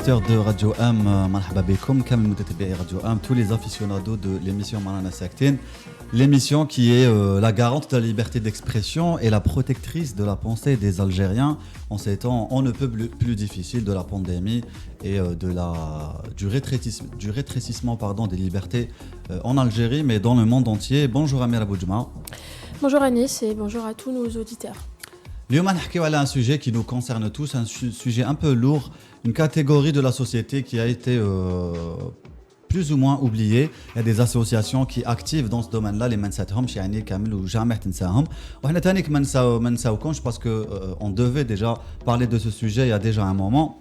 auditeurs de Radio M, marhaba bekoum, kamel mutatabei Radio M, tous les aficionados de l'émission Marana Saktin, l'émission qui est la garante de la liberté d'expression et la protectrice de la pensée des Algériens en ces temps on ne peut plus difficile de la pandémie et du rétrécissement des libertés en Algérie mais dans le monde entier. Bonjour Amira Boudjma. Bonjour Anis et bonjour à tous nos auditeurs. اليوم نحكيو على un sujet qui nous concerne tous, un sujet un peu lourd, une catégorie de la société qui a été plus ou moins oubliée. Il y a des associations qui activent dans ce domaine-là, les منساتهمش يعني كامل وجامع تنساهم. وحنا تانيك ما نساوكمش parce que on devait déjà parler de ce sujet il y a déjà un moment.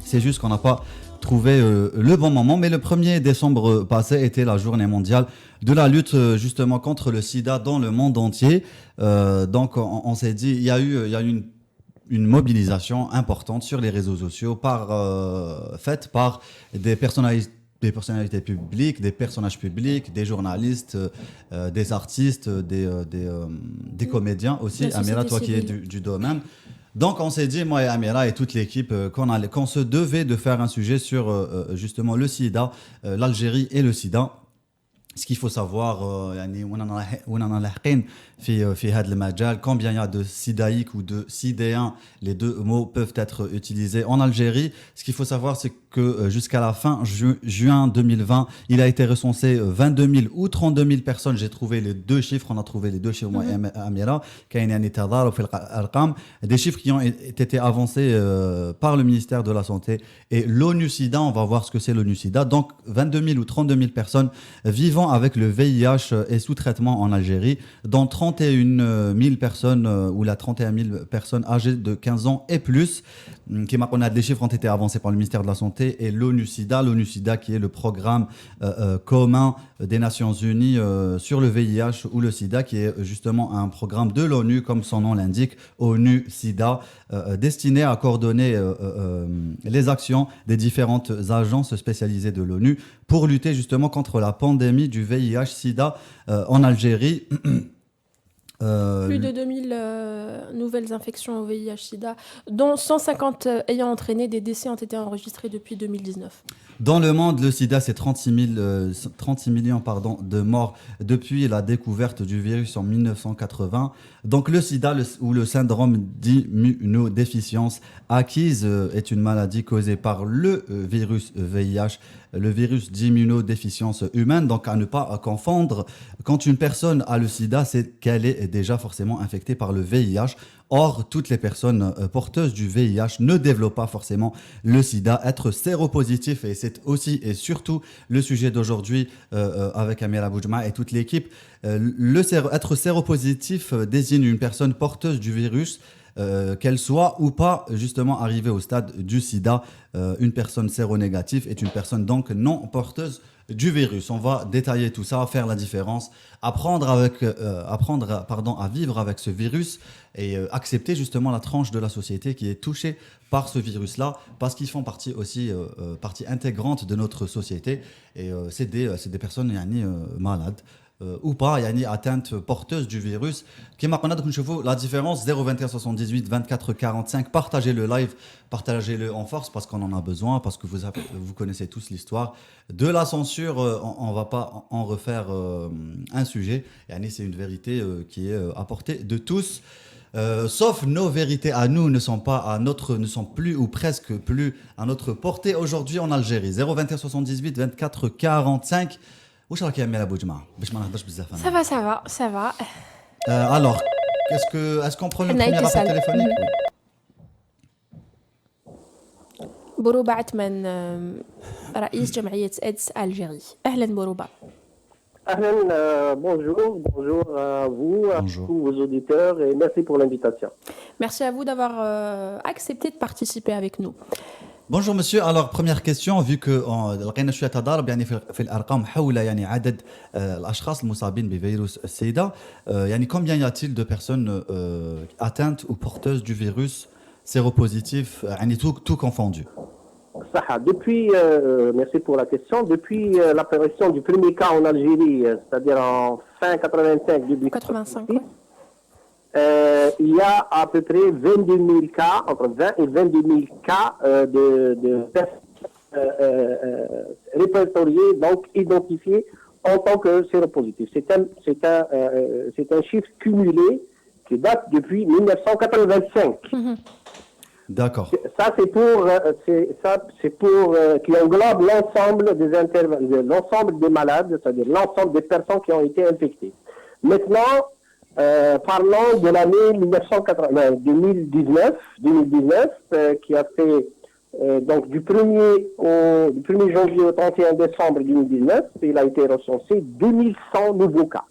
C'est juste qu'on n'a pas trouvé le bon moment, mais le 1er décembre passé était la journée mondiale de la lutte justement contre le sida dans le monde entier. Donc on s'est dit, il y a eu une mobilisation importante sur les réseaux sociaux faite par des personnalités publiques, des personnages publics, des journalistes, des artistes, des comédiens aussi. Amira, toi qui es du domaine. Donc on s'est dit, moi et Amira et toute l'équipe, qu'on se devait de faire un sujet sur justement le sida, l'Algérie et le sida. Ce qu'il faut savoir, combien il y a de sidaïques ou de sidéens, les deux mots peuvent être utilisés en Algérie. Ce qu'il faut savoir, c'est que jusqu'à la fin juin 2020, il a été recensé 22 000 ou 32 000 personnes. J'ai trouvé les deux chiffres, on a trouvé les deux chiffres, moi et Amira, des chiffres qui ont été avancés par le ministère de la Santé et l'ONU-SIDA. On va voir ce que c'est l'ONU-SIDA. Donc 22 000 ou 32 000 personnes vivant avec le VIH et sous traitement en Algérie, dont 31 000 personnes ou 31 000 personnes âgées de 15 ans et plus. Des chiffres ont été avancés par le ministère de la Santé et l'ONU-SIDA. L'ONU-SIDA qui est le programme commun des Nations Unies sur le VIH ou le SIDA, qui est justement un programme de l'ONU, comme son nom l'indique, ONU-SIDA, destiné à coordonner les actions des différentes agences spécialisées de l'ONU pour lutter justement contre la pandémie du VIH-SIDA en Algérie. Plus de 2000 nouvelles infections au VIH-Sida, dont 150 ayant entraîné des décès ont été enregistrés depuis 2019. Dans le monde, le sida, c'est 36 millions de morts depuis la découverte du virus en 1980. Donc le sida ou le syndrome d'immunodéficience acquise est une maladie causée par le virus VIH, le virus d'immunodéficience humaine. Donc à ne pas confondre, quand une personne a le sida, c'est qu'elle est déjà forcément infectée par le VIH. Or, toutes les personnes porteuses du VIH ne développent pas forcément le sida. Être séropositif, et c'est aussi et surtout le sujet d'aujourd'hui avec Amira Boudjma et toute l'équipe, être séropositif désigne une personne porteuse du virus, qu'elle soit ou pas justement arrivée au stade du sida. Une personne séronégative est une personne donc non porteuse du virus. On va détailler tout ça, faire la différence, apprendre à vivre avec ce virus et accepter justement la tranche de la société qui est touchée par ce virus-là, parce qu'ils font partie partie intégrante de notre société et c'est des personnes malades. Ou pas, atteinte porteuse du virus. La différence 021 78 24 45. Partagez le live, partagez-le en force parce qu'on en a besoin, parce que vous connaissez tous l'histoire de la censure. On ne va pas en refaire un sujet. C'est une vérité qui est à portée de tous. Sauf nos vérités à nous ne sont plus ou presque plus à notre portée aujourd'hui en Algérie. 021 78 24 45. Ça va. Alors, est-ce qu'on prend le premier appel téléphonique? بوروبا عثمان رئيس جمعية إيدز ألجيري. أهلا بوروبا. Bonjour à vous, à tous vos auditeurs et merci pour l'invitation. Merci à vous d'avoir accepté de participer avec nous. Bonjour monsieur, alors première question, vu que لقينا شويه تضارب في الارقام حول عدد الاشخاص المصابين بفيروس السيدا، combien y a-t-il de personnes atteintes ou porteuses du virus séropositif, tout confondu? Depuis, merci pour la question, depuis l'apparition du premier cas en Algérie, c'est-à-dire en fin 85, début 85, il y a à peu près 22 000 cas, entre 20 et 22 000 cas de personnes répertoriés, donc identifiés en tant que séropositifs. C'est un chiffre cumulé qui date depuis 1985. D'accord. Ça, c'est pour qui englobe l'ensemble l'ensemble des malades, c'est-à-dire l'ensemble des personnes qui ont été infectées. Maintenant, parlons de l'année 2019, qui a fait donc du 1er janvier au 31 décembre 2019, il a été recensé 2100 nouveaux cas.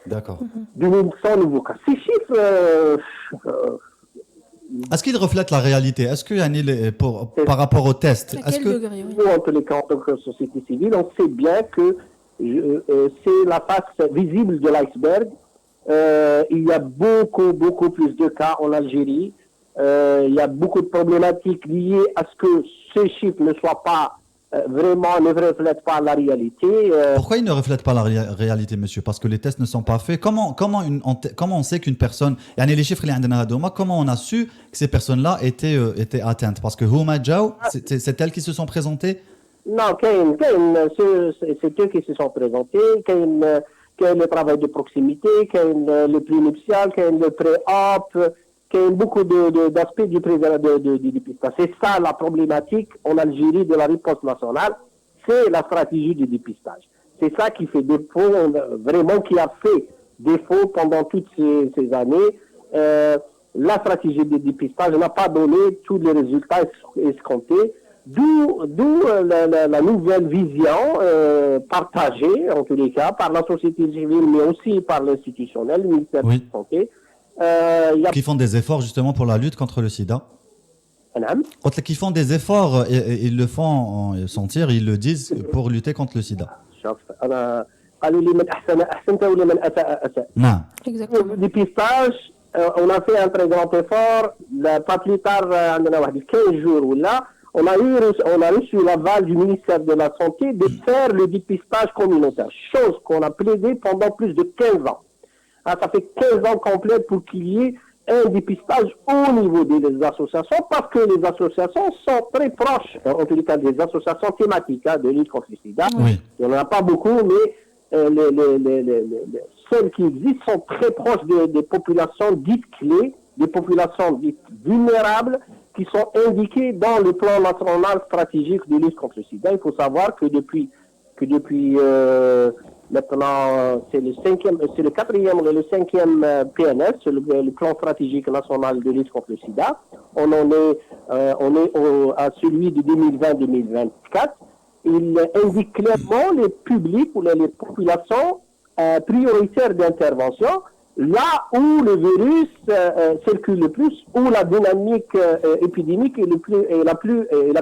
D'accord. 2100 nouveaux cas. Ces chiffres... Est-ce qu'il reflète la réalité? Est-ce que par rapport au test, à quel degré, oui. Nous, en tous les cas, en tant que société civile, on sait bien que c'est la face visible de l'iceberg. Il y a beaucoup plus de cas en Algérie. Il y a beaucoup de problématiques liées à ce que ces chiffres ne soient pas ne reflètent pas la réalité. Pourquoi ils ne reflètent pas la réalité, monsieur? Parce que les tests ne sont pas faits. Comment on sait qu'une personne, les chiffres comment on a su que ces personnes-là étaient atteintes? Parce que Houma Djao, c'est elles qui se sont présentées? Non, c'est eux qui se sont présentés, le travail de proximité, le pré-nuptial, le pré-op, qu'il y a beaucoup d'aspects du dépistage. C'est ça la problématique en Algérie de la riposte nationale, c'est la stratégie du dépistage. C'est ça qui fait défaut, vraiment qui a fait défaut pendant toutes ces années. La stratégie du dépistage n'a pas donné tous les résultats escomptés, d'où la nouvelle vision partagée, en tous les cas, par la société civile, mais aussi par l'institutionnel, le ministère de la Santé. Qui font des efforts justement pour la lutte contre le sida. Qui font des efforts, et ils le font sentir, ils le disent pour lutter contre le sida. Exactement. Le dépistage, on a fait un très grand effort. Pas plus tard, 15 jours, on a reçu l'aval du ministère de la Santé de faire le dépistage communautaire, chose qu'on a plaidé pendant plus de 15 ans. Ça fait 15 ans complets pour qu'il y ait un dépistage au niveau des associations, parce que les associations sont très proches, en tous les cas des associations thématiques de lutte contre le sida. Oui. Il n'y en a pas beaucoup, mais celles qui existent sont très proches des populations dites clés, des populations dites vulnérables, qui sont indiquées dans le plan national stratégique de lutte contre le sida. Il faut savoir que depuis maintenant, c'est le quatrième ou le cinquième PNS, le plan stratégique national de lutte contre le sida. On est à celui de 2020-2024. Il indique clairement les publics ou les populations prioritaires d'intervention, là où le virus circule le plus, où la dynamique épidémique est la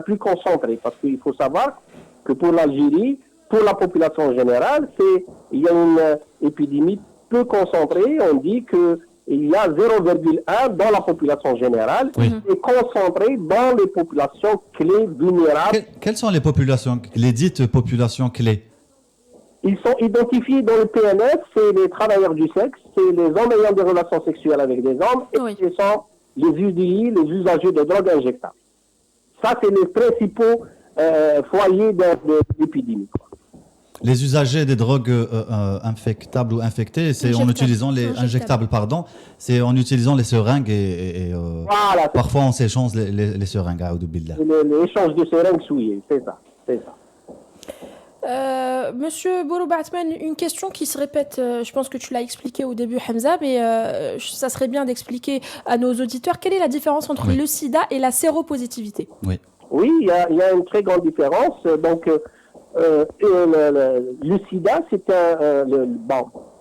plus concentrée. Parce qu'il faut savoir que pour l'Algérie, pour la population générale, il y a une épidémie peu concentrée. On dit qu'il y a 0,1 dans la population générale et concentrée dans les populations clés vulnérables. Quelles sont les dites populations clés? Ils sont identifiés dans le PNS, c'est les travailleurs du sexe, c'est les hommes ayant des relations sexuelles avec des hommes, et ce sont les UDI, les usagers de drogues injectables. Ça, c'est les principaux foyers de l'épidémie. Les usagers des drogues infectables ou infectées, c'est en utilisant les injectables, c'est en utilisant les seringues et voilà, parfois on s'échange les seringues. L'échange de seringues souillées, c'est ça. Monsieur Boulou Batman, une question qui se répète, je pense que tu l'as expliqué au début, Hamza, mais ça serait bien d'expliquer à nos auditeurs quelle est la différence entre le sida et la séropositivité. Oui, il y a une très grande différence. Donc, le sida, c'est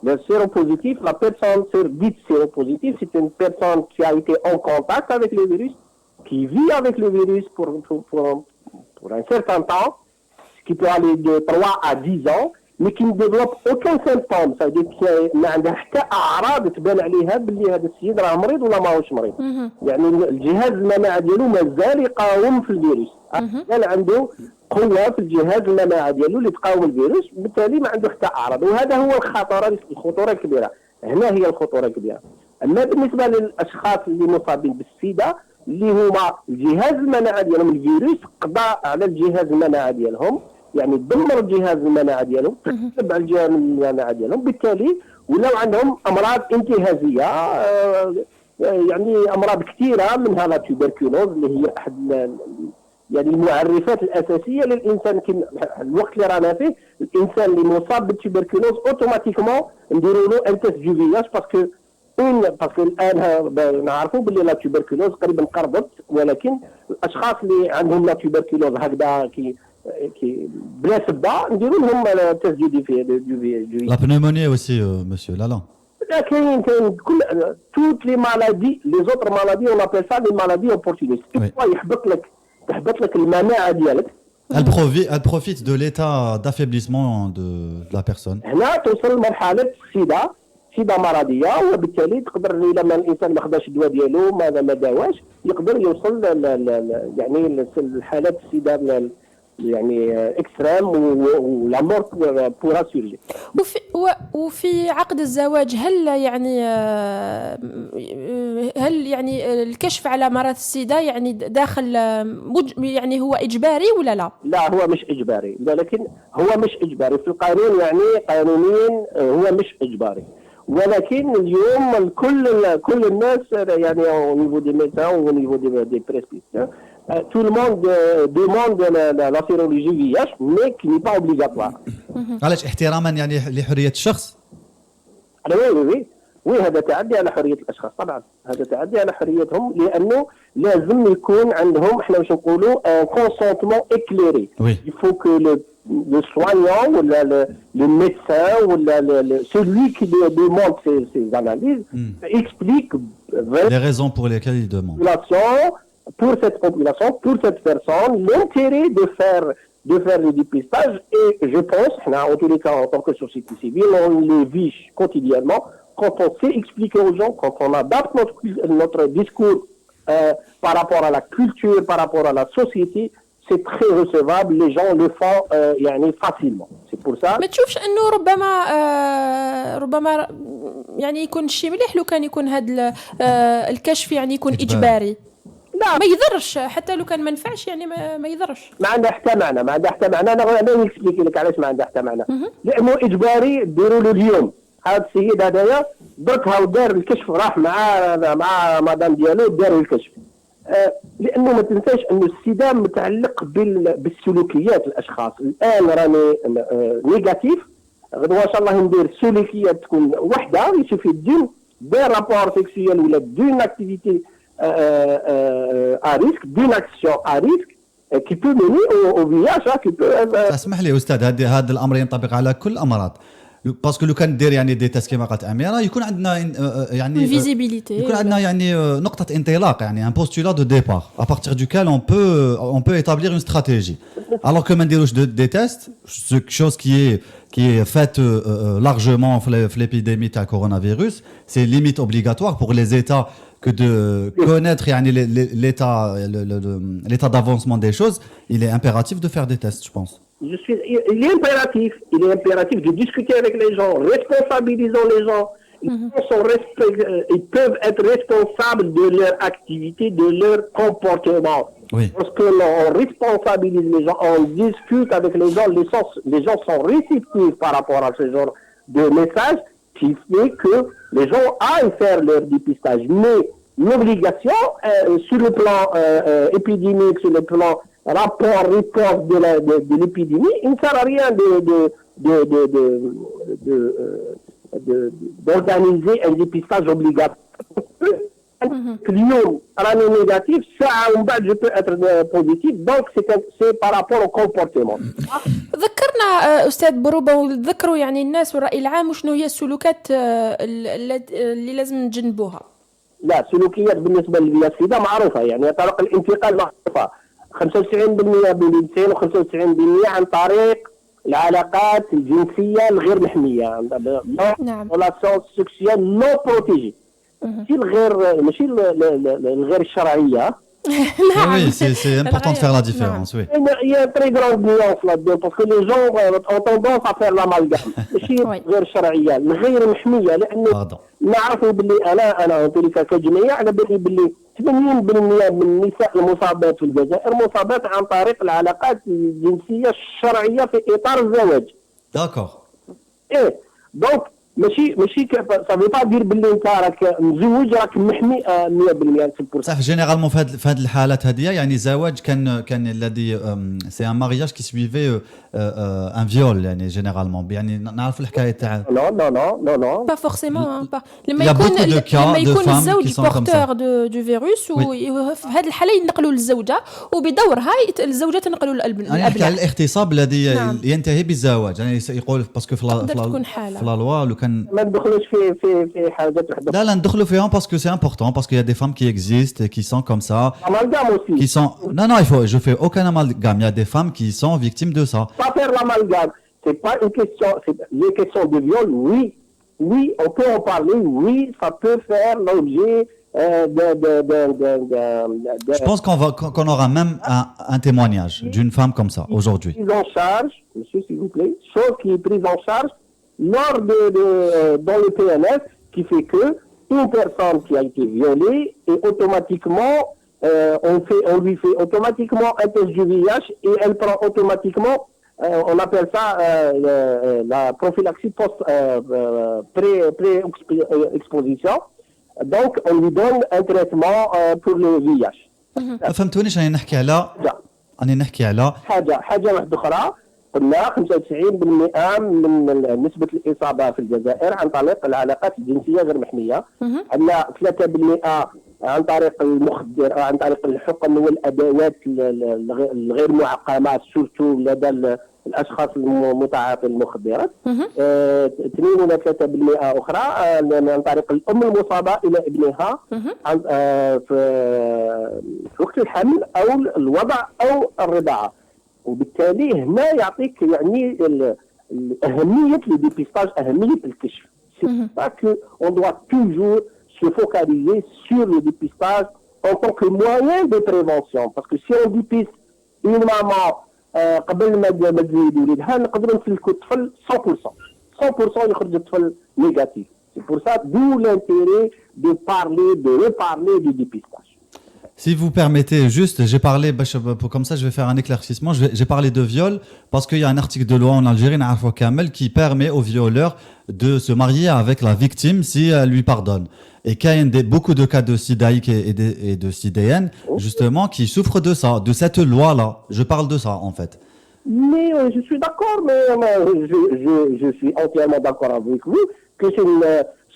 le séropositif, la personne dite séropositive, c'est une personne qui a été en contact avec le virus, qui vit avec le virus pour un certain temps, ce qui peut aller de 3 à 10 ans, mais qui ne développe aucun symptôme. Ça veut dire qu'il ما عندها حتى أعراض تبان عليها باللي هذا السيد راه مريض ولا ماهوش مريض. يعني الجهاز المناعي ديالو مازال يقاوم في الفيروس. مازال عنده قوة في الجهاز المناعي ديالو اللي تقاوم الفيروس، بالتالي ما عنده حتى أعراض، وهذا هو الخطورة الكبيرة. هنا هي الخطورة الكبيرة. أما بالنسبة للأشخاص اللي مصابين بالسيدا اللي هما الجهاز المناعي ديالهم. الفيروس قضى على الجهاز المناعي ديالهم، يعني دمر الجهاز المناعي ديالهم، تبع الجهاز المناعي ديالهم، بالتالي ولاو عندهم امراض انتهازيه، يعني امراض كثيره منها لا تيوبركلوز اللي هي احد يعني المعرفات الاساسيه للانسان. الوقت اللي رانا فيه الانسان اللي مصاب بالتيوبركلوز اوتوماتيكمون نديروا له ان تيست دو فياج، باسكو الان نعرفوا باللي لا تيوبركلوز قريبا قربت، ولكن الاشخاص اللي عندهم لا تيوبركلوز هكذا كي بلا سبه نديروا لهم تيست دو فياج. لا pneumonie aussi, monsieur Lalan. كاين كل توت لي مالادي لي زوتر مالادي اون ابل سا لي مالادي اوبورتونيست. تحبط لك المناعه ديالك. Elle profite de l'état d'affaiblissement de la personne. هنا توصل لمرحله سيده مرضيه، وبالتالي تقدر الا ما الانسان ما خداش الدواء ديالو ما داواش يقدر يوصل يعني لحالات السيده يعني اكستريم ولا مورت بورا سيرجي. وفي عقد الزواج هل يعني الكشف على مرض السيدة يعني داخل يعني هو اجباري ولا لا؟ لا هو مش اجباري، ولكن هو مش اجباري في القانون، يعني قانونيا هو مش اجباري، ولكن اليوم كل الناس يعني au niveau des médecins au niveau des prescripteurs tout le monde demande la sérologie VIH mais qui n'est pas obligatoire. علاش احتراما يعني لحرية الشخص؟ وي هذا تعدي على حرية الأشخاص طبعا، هذا تعدي على حريتهم، لأنه لازم يكون عندهم احنا واش نقولوا كونسونتمون إكليري. Il faut que le soignant ou le médecin ou celui qui demande ces analyses explique les raisons pour lesquelles il demande. Pour cette population, pour cette personne, l'intérêt de faire le dépistage. Et je pense, en tous les cas, en tant que société civile, on les vit quotidiennement. Quand on sait expliquer aux gens, quand on adapte notre discours par rapport à la culture, par rapport à la société, c'est très recevable. Les gens le font facilement. C'est pour ça. ما تشوفش انه ربما يعني يكون شيء مليح لو كان يكون هذا الكشف يعني يكون اجباري؟ لا ما يضرش، حتى لو كان ما نفعش يعني ما يضرش. ما عنده حتى معنى، انا نكسبليك لك علاش ما عنده حتى معنى. لانه اجباري ديروا له اليوم. هذا السيد هذايا دركها ودار الكشف، راح مع مدام ديالو داروا الكشف. لانه ما تنساش انه السيدا متعلق بالسلوكيات الاشخاص. الان راني نيجاتيف، غدوه ان شاء الله ندير سلوكيات تكون وحده، يشوفي دين رابور سيكسيوال ولا دين اكتيفيتي à risque, d'une action à risque qui peut mener au VIH, qui peut. اسمح لي استاذ، هذا الامر ينطبق على كل الامراض، باسكو لو كان دير يعني دي تيست كما قالت اميره يكون عندنا يعني فيزيبيليتي، يكون عندنا يعني نقطه انطلاق، يعني ان بوستولا دو ديبار à partir duquel on peut établir une stratégie. Alors que ما نديروش دي تيست، chose qui est faite largement في l'épidémie تاع coronavirus, c'est limite obligatoire pour les États que de connaître l'état d'avancement des choses. Il est impératif de faire des tests, je pense. Il est impératif de discuter avec les gens, responsabilisons les gens. Ils peuvent être responsables de leur activité, de leur comportement. Oui. Lorsque l'on responsabilise les gens, on discute avec les gens, les gens sont réceptifs par rapport à ce genre de message, qui fait que les gens aillent faire leur dépistage. Mais l'obligation, sur le plan épidémique, sur le plan rapport de l'épidémie, il ne sert à rien d'organiser un dépistage obligatoire. اليوم راني نيجاتيف، ساعة ومن بعد je peux être positif, donc c'est par rapport au comportement. ذكرنا أستاذ بروبة، وذكروا يعني الناس والرأي العام وشنو هي السلوكات اللي لازم نجنبوها. لا، سلوكيات بالنسبة للفيروس السيدا معروفة، يعني طرق الانتقال معروفة، 95% باللسان و95% عن طريق العلاقات الجنسية الغير محمية. نعم. relation sexuelle non protégée. ماشي الغير الشرعيه. Oui, c'est important de faire la différence. Oui. Il y a une très grande nuance là-dedans parce que les gens ont tendance à faire l'amalgame. ماشي غير شرعيه، الغير محميه، لانه نعرفوا باللي انا قلت لك كجمعيه على بالي باللي 80% من النساء المصابات في الجزائر مصابات عن طريق العلاقات الجنسية الشرعية في إطار الزواج. D'accord. ايه دونك ماشي صافي با دير باللي انت راك مزوج راك محمي 100% صح جينيرالمون في هذه الحالات هذه يعني الزواج كان الذي سي ان مارياج كي سويفي ان فيول يعني جينيرالمون يعني نعرف الحكايه تاع نو با فورسيمون Il y a beaucoup de cas لما de يكون femmes الزوج qui sont comme ça. بورتور دو فيروس وفي هذه الحاله ينقلوا للزوجه وبدورها الزوجه تنقلوا انا نحكي على للابناء. الاغتصاب الذي نعم. ينتهي بالزواج يعني يقول باسكو تقدر تكون حالة. في لا لوا لو كان ما ندخلوش في حاجات وحده. لا ندخلوا فيهم parce que c'est important parce qu'il y a des femmes qui existent et qui sont comme ça Amalgame aussi. qui sont non je fais aucun amalgame il y a des femmes qui sont victimes de ça. Pas faire l'amalgame, c'est pas une question, les questions de viol, oui, on peut en parler, oui, ça peut faire l'objet Je pense qu'on aura même un témoignage d'une femme comme ça aujourd'hui. Prise en charge, monsieur s'il vous plaît, chose qui est prise en charge lors dans le PNS, qui fait que une personne qui a été violée et automatiquement on lui fait automatiquement un test du VIH et elle prend automatiquement on appelle ça la prophylaxie pré-exposition. Donc on lui donne un traitement pour le VIH. فهمتونيش انا نحكي على حاجه واحده اخرى. قلنا 95% من نسبة الإصابة في الجزائر عن طريق العلاقات الجنسية غير محمية. عندنا 3% عن طريق المخدر عن طريق الحقن والأدوات الغير معقمة سورتو لدى الأشخاص المتعاطي المخدرات. 2 ولا 3% أخرى عن طريق الأم المصابة إلى ابنها في وقت الحمل أو الوضع أو الرضاعة. وبالتالي هنا يعطيك يعني أهمية الديبيستاج أهمية الكشف. C'est ça qu'on doit toujours se focaliser sur le dépistage en tant que moyen de prévention. Parce que si on dépiste une maman قبل ما تزيد وليدها نقدروا نسلكوا الطفل 100% يخرج الطفل négatif. C'est pour ça d'où l'intérêt de reparler du dépistage. Si vous permettez, juste, j'ai parlé, comme ça je vais faire un éclaircissement, j'ai parlé de viol parce qu'il y a un article de loi en Algérie, qui permet aux violeurs de se marier avec la victime si elle lui pardonne. Et qu'il y a beaucoup de cas de sidaïque et de sidéenne, justement, qui souffrent de ça, de cette loi-là. Je parle de ça, en fait. Mais je suis d'accord, mais je suis entièrement d'accord avec vous que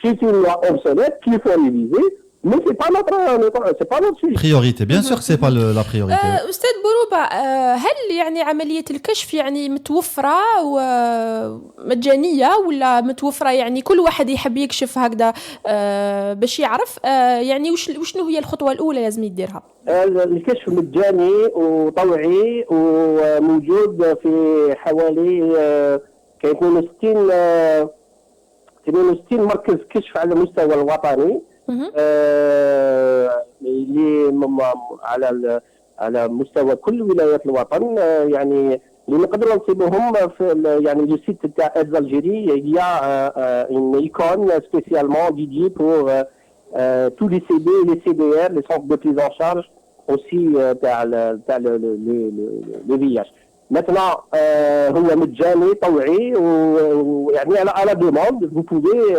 c'est une loi obsolète qu'il faut réviser. Mais c'est pas notre sujet. Priorité, bien sûr que c'est pas la priorité. أستاذ بوروبا هل يعني عملية الكشف يعني متوفرة ومجانية ولا متوفرة يعني كل واحد يحب يكشف هكذا باش يعرف يعني وشنو هي الخطوة الأولى لازم يديرها؟ الكشف مجاني وطوعي وموجود في حوالي 62 مركز كشف على المستوى الوطني. على مستوى كل ولايات الوطن يعني اللي نقدروا نصيبوهم في يعني لو سيت تاع ايدز الجيري هي ان ايكون سبيسيالمون ديدي بور tous les CD, les CDR, les centres de prise en charge aussi تاع le VIH. Maintenant هو مجاني طوعي ويعني على demande vous pouvez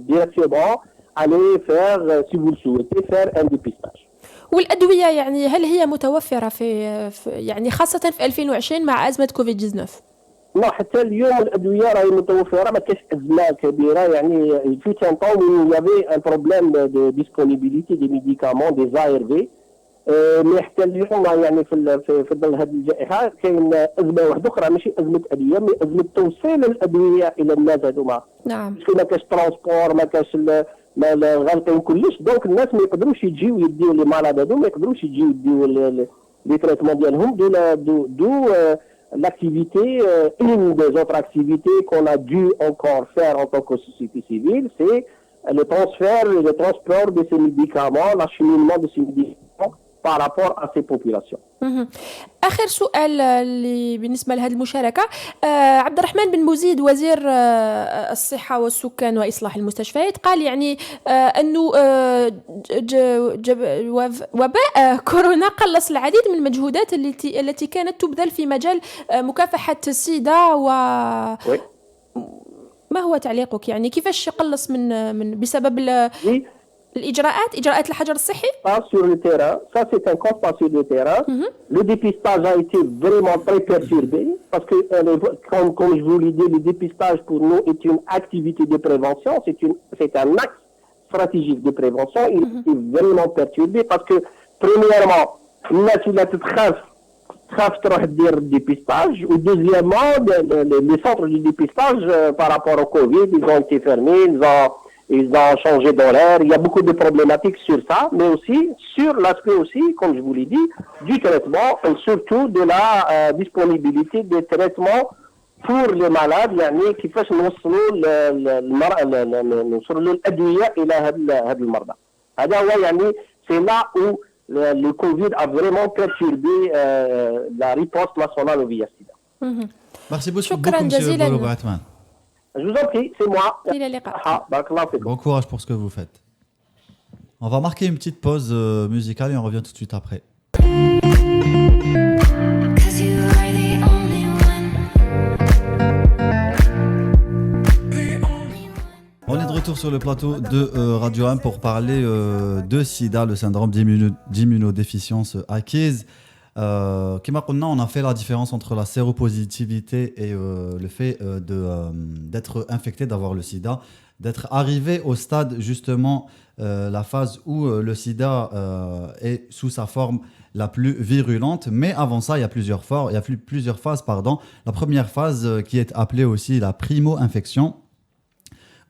directement aller faire, si vous le souhaitez, faire un dépistage. والأدوية يعني هل هي متوفرة في يعني خاصة في 2020 مع أزمة كوفيد-19؟ لا حتى اليوم الأدوية راهي متوفرة ما كاش أزمة كبيرة يعني في un temps où il y avait un problème de disponibilité des médicaments des ARV mais حتى اليوم يعني في ظل هذه الجائحة كاين أزمة واحدة أخرى ماشي أزمة أدوية مي أزمة توصيل الأدوية إلى الناس هذوما. نعم. ما كاش ترانسبور ما كاش ما غالقين كلش دونك الناس ما يقدروش يجيو يديو لي مالاد هذو ما يقدروش يجيو يديو لي تريتمون ديالهم دو l'activité une des autres activités qu'on a dû encore faire en tant que société civile c'est le transport de ces médicaments l'acheminement de ces médicaments par rapport à ces populations. آخر سؤال اللي بالنسبة لهذه المشاركة عبد الرحمن بن بوزيد وزير الصحة والسكان وإصلاح المستشفيات قال يعني أنه وباء كورونا قلص العديد من المجهودات التي كانت تبذل في مجال مكافحة السيدا ما هو تعليقك يعني كيفاش يقلص من بسبب إجراءات الحجر الصحي. Sur le terrain, ça c'est un constat sur le terrain. Le dépistage a été vraiment très perturbé parce que, comme je vous l'ai dit, le dépistage pour nous est une activité de prévention, c'est un axe stratégique de prévention. Il est vraiment perturbé parce que, premièrement, خاف تروح دير dépistage ou deuxièmement les centres de dépistage par rapport au Covid ils ont été fermés, ils ont changé d'horaire, il y a beaucoup de problématiques sur ça, mais aussi sur l'aspect aussi, comme je vous l'ai dit, du traitement et surtout de la disponibilité des traitements pour les malades, يعني كيفاش نوصلوا الأدوية إلى هذا المرضى. هذا هو يعني c'est là où le Covid a vraiment perturbé la riposte nationale au VIH-Sida. Merci beaucoup, monsieur Boulouba Atman. Je vous en prie, c'est moi. Bon courage pour ce que vous faites. On va marquer une petite pause musicale et on revient tout de suite après. On est de retour sur le plateau de Radio 1 pour parler de SIDA, le syndrome d'immunodéficience acquise. On a fait la différence entre la séropositivité et le fait d'être infecté, d'avoir le sida, d'être arrivé au stade justement, la phase où le sida est sous sa forme la plus virulente. Mais avant ça, il y a plusieurs phases. La première phase qui est appelée aussi la primo-infection,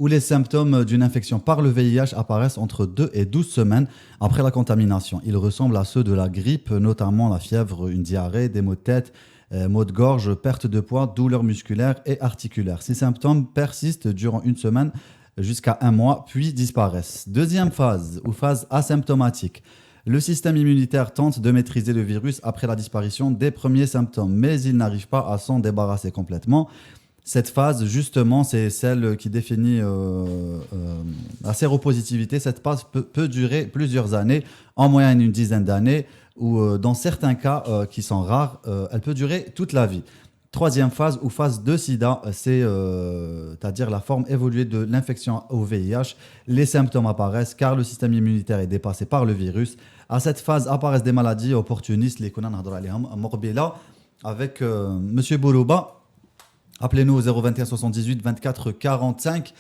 où les symptômes d'une infection par le VIH apparaissent entre 2 et 12 semaines après la contamination. Ils ressemblent à ceux de la grippe, notamment la fièvre, une diarrhée, des maux de tête, maux de gorge, perte de poids, douleurs musculaires et articulaires. Ces symptômes persistent durant une semaine jusqu'à un mois, puis disparaissent. Deuxième phase, ou phase asymptomatique. Le système immunitaire tente de maîtriser le virus après la disparition des premiers symptômes, mais il n'arrive pas à s'en débarrasser complètement. Cette phase, justement, c'est celle qui définit la séropositivité. Cette phase peut durer plusieurs années, en moyenne une dizaine d'années, ou dans certains cas qui sont rares, elle peut durer toute la vie. Troisième phase, ou phase de sida, c'est-à-dire la forme évoluée de l'infection au VIH. Les symptômes apparaissent car le système immunitaire est dépassé par le virus. À cette phase apparaissent des maladies opportunistes, les Kounan Hadra Aliham, Morbila, avec Monsieur Boulouba. Appelez-nous au 021 78 24 45.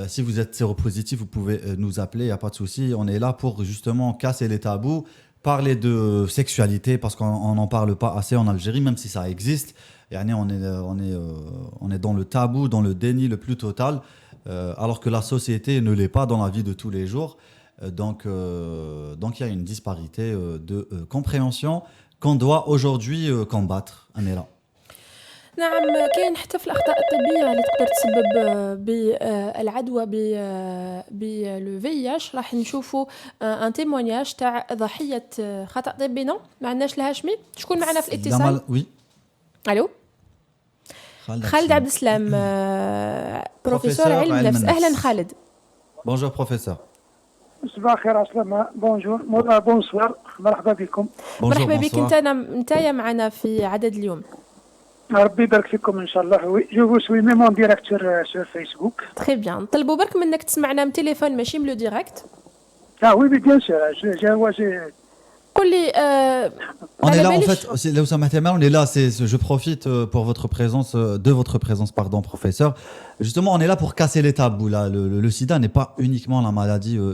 Si vous êtes séropositif, vous pouvez nous appeler, il n'y a pas de souci. On est là pour justement casser les tabous, parler de sexualité, parce qu'on n'en parle pas assez en Algérie, même si ça existe. Et on est dans le tabou, dans le déni le plus total, alors que la société ne l'est pas dans la vie de tous les jours. Donc il y a une disparité de compréhension qu'on doit aujourd'hui combattre. On est là. نعم كاين حتى في الأخطاء الطبية اللي تقدر تسبب بالعدوى بالو VIH. راح نشوفوا ان تيمونياج تاع ضحية خطأ طبي. ما عندناش الهاشمي. شكون معنا في الاتصال؟ وي الو خالد عبد السلام بروفيسور علم النفس. أهلا خالد. بونجور بروفيسور. صباح الخير عسلامة. بونجور بونسوار. مرحبا بكم. مرحبا بك. نتايا معنا في عدد اليوم. ربي يبارك فيكم ان شاء الله. وي جو فو سوي ميم اون ديريكت سور فيسبوك. تري بيان. نطلبوا برك منك تسمعنا من تليفون ماشي من لو ديريكت. وي بيان سور. قول لي on est là en fait, là où ça m'intéresse, on est là, je profite pour votre présence, professeur. Justement, on est là pour casser les tabous là. Le sida n'est pas uniquement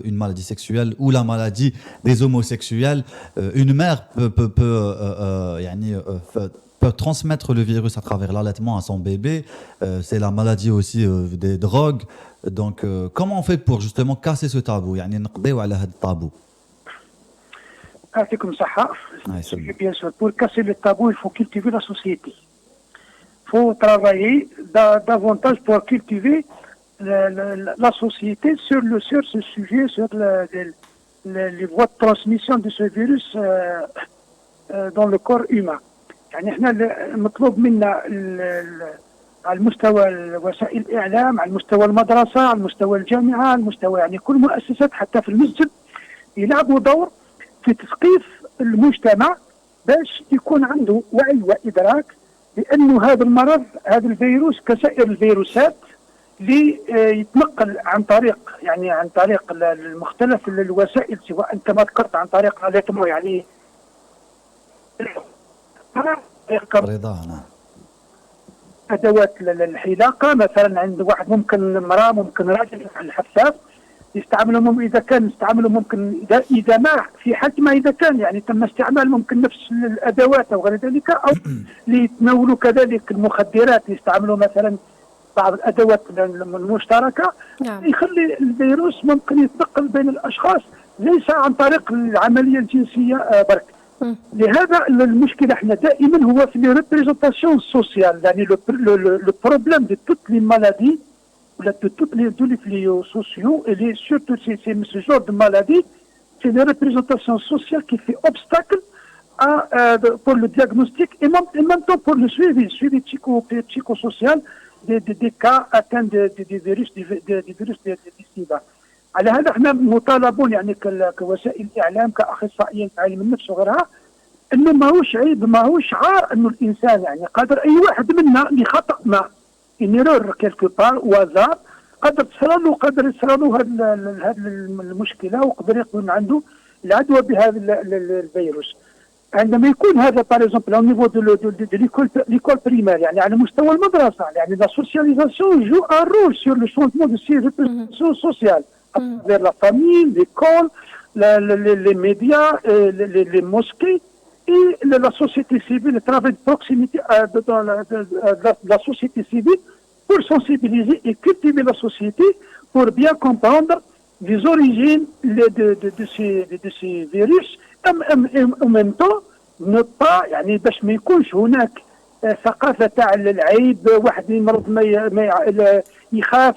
une maladie sexuelle ou la maladie des homosexuels. Une mère peut transmettre le virus à travers l'allaitement à son bébé. C'est la maladie aussi des drogues. Donc, comment on fait pour justement casser ce tabou, نقضيو على هذا الطابو؟ يعطيكم الصحة. Bien sûr, pour casser le tabou, il faut cultiver la société. Il faut travailler davantage pour cultiver la société sur ce sujet, sur les voies de transmission de ce virus dans le corps humain. يعني احنا مطلوب منا على المستوى وسائل الاعلام، على مستوى المدرسه، على مستوى الجامعه، على مستوى يعني كل مؤسسات حتى في المسجد يلعبوا دور في تثقيف المجتمع باش يكون عنده وعي وادراك بانه هذا المرض، هذا الفيروس كسائر الفيروسات اللي يتنقل عن طريق المختلف الوسائل، سواء كما ذكرت عن طريق يعني رضا. نعم. ادوات الحلاقه مثلا، عند واحد ممكن امراه، ممكن راجل الحفاف يستعملوا، اذا كان يستعملوا ممكن اذا ما في حال ما اذا كان يعني تم استعمال ممكن نفس الادوات او غير ذلك، او ليتناولوا كذلك المخدرات، يستعملوا مثلا بعض الادوات المشتركه. نعم. يخلي الفيروس ممكن يتنقل بين الاشخاص ليس عن طريق العمليه الجنسيه برك. لهذا المشكله احنا دائما هو في لي ريبريزونطاسيون سوسيال، يعني لو بروبليم دو توت لي مالادي ولا دو توت لي فليو سوسيو et surtout ce genre de maladie, c'est les représentations sociales qui fait obstacle pour le diagnostic et même temps pour le suivi psychosocial des cas atteints du virus du sida. على هذا احنا مطالبون يعني كوسائل الاعلام، كاخصائيين في علم النفس وغيرها، انه ماهوش عيب، ماهوش عار انه الانسان يعني قادر اي واحد منا لخطا ما ينيرور كيلكو بار وازار قادر تصرالو هذه المشكله، وقدر يكون عنده العدوى بهذا الفيروس. عندما يكون هذا باغ اكزومبل او نيفو دو ليكول بريمير، يعني على مستوى المدرسه، يعني لا سوسياليزاسيون جو ان رول سور لو شونجمون دو سي ريبريزونطاسيون سوسيال vers la famille, l'école, les médias, les mosquées et la société civile, le travail de proximité dans la société civile pour sensibiliser et cultiver la société pour bien comprendre les origines de ces virus et en même temps ne pas يعني باش ما يكونش هناك ثقافة تاع العيب، واحد يمرض ما يخاف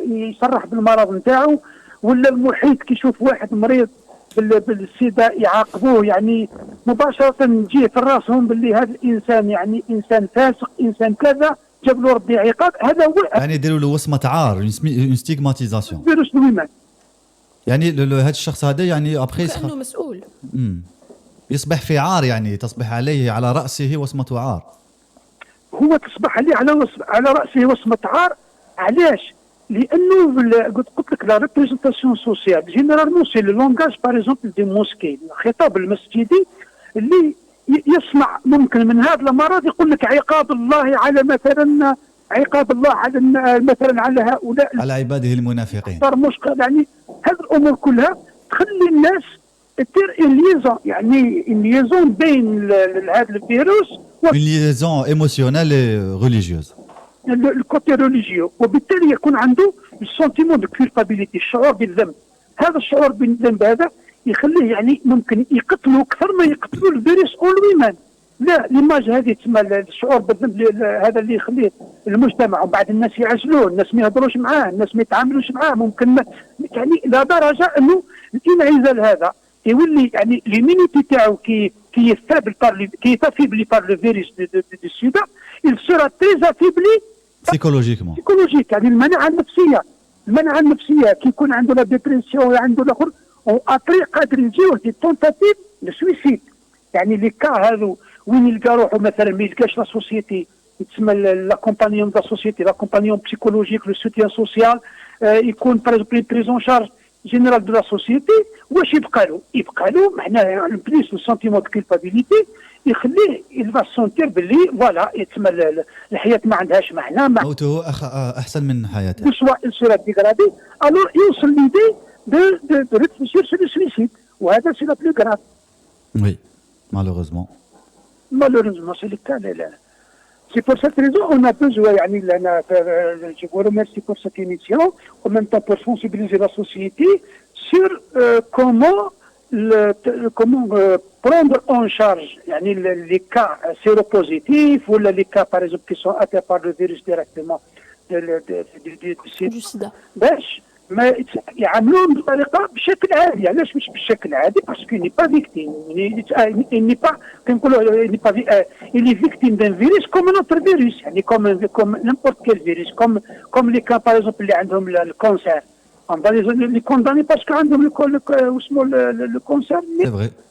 يصرح بالمرض نتاعو، ولا المحيط كي يشوف واحد مريض بالسيدا يعاقبوه، يعني مباشرة تجيه في راسهم باللي هذا الإنسان يعني إنسان فاسق، إنسان كذا، جاب له ربي عقاب. هذا هو يعني يديروا له وصمة عار، اون ستيغماتيزاسيون. فيروس نويمان يعني هذا الشخص هذا يعني ابخي كأنه مسؤول. يصبح في عار، يعني تصبح عليه على رأسه وصمة عار. هو تصبح عليه على رأسه وصمة عار. علاش؟ لأنه قلت لك لا ريبريزونطاسيون سوسيال جينيرالمون سي لو لونغاج باغ اكزومبل دي موسكي، الخطاب المسجدي اللي يسمع ممكن من هذا المرض يقول لك عقاب الله على مثلا، عقاب الله على مثلا على هؤلاء على عباده المنافقين. صار مشكل، يعني هذه الأمور كلها تخلي الناس دير ليزون، يعني ليزون بين هذا الفيروس une liaison émotionnelle et religieuse. الكوتي ريليجيو، وبالتالي يكون عنده السنتيمون دو كولبابيليتي، الشعور بالذنب. هذا الشعور بالذنب هذا يخليه يعني ممكن يقتلوا اكثر ما يقتلوا الفيروس اون لويمان. لا ليماج هذه تسمى الشعور بالذنب، هذا اللي يخليه المجتمع وبعد الناس يعزلوه، الناس ما يهضروش معاه، الناس ما يتعاملوش معاه، ممكن ما يعني الى درجه انه الانعزال هذا يولي يعني ليمينيتي تاعو كي يفابلي بار لو فيروس دو سيدا، il sera très affaibli psychologiquement. يعني المناعه النفسيه كي يكون عنده لا ديبرسيون عنده الاخر ابري قادر يجيو دي تونتاتيف دو سويسيد. يعني لي كا هذو وين يلقى روحه مثلا ما يلقاش لا سوسيتي، يتسمى لاكومبانيون دا سوسيتي، لاكومبانيون بسيكولوجيك، لو سوتيان سوسيال، يكون بريزون شارج جينيرال دو لا سوسيتي. واش يبقى له معناها بليس لو سونتيمون دو كولبابيليتي يخليه يلفا سونتير باللي فوالا يتسمى الحياه ما عندهاش معنى، موته احسن من حياته. سواء السيرة ديغرادي الور يوصل ليدي دو ريفليشير سو لو سويسيد، وهذا سي لا بلو غراف. وي malheureusement c'est le cas. C'est pour cette raison on a besoin, je vous remercie pour cette émission, en même temps pour sensibiliser la société sur comment prendre en charge les cas séropositifs ou les cas par exemple qui sont atteints par le virus directement du sida. باش ما يعاملوهم بطريقه بشكل عادي. علاش مش بالشكل عادي؟ باسكو ني با فيكتيم، ني با كنقولوا ني با il est victime d'un virus comme un autre virus، يعني comme n'importe quel virus، comme les cas par exemple اللي عندهم الكونسير on va les condamner parce qu'عندهم le cancer.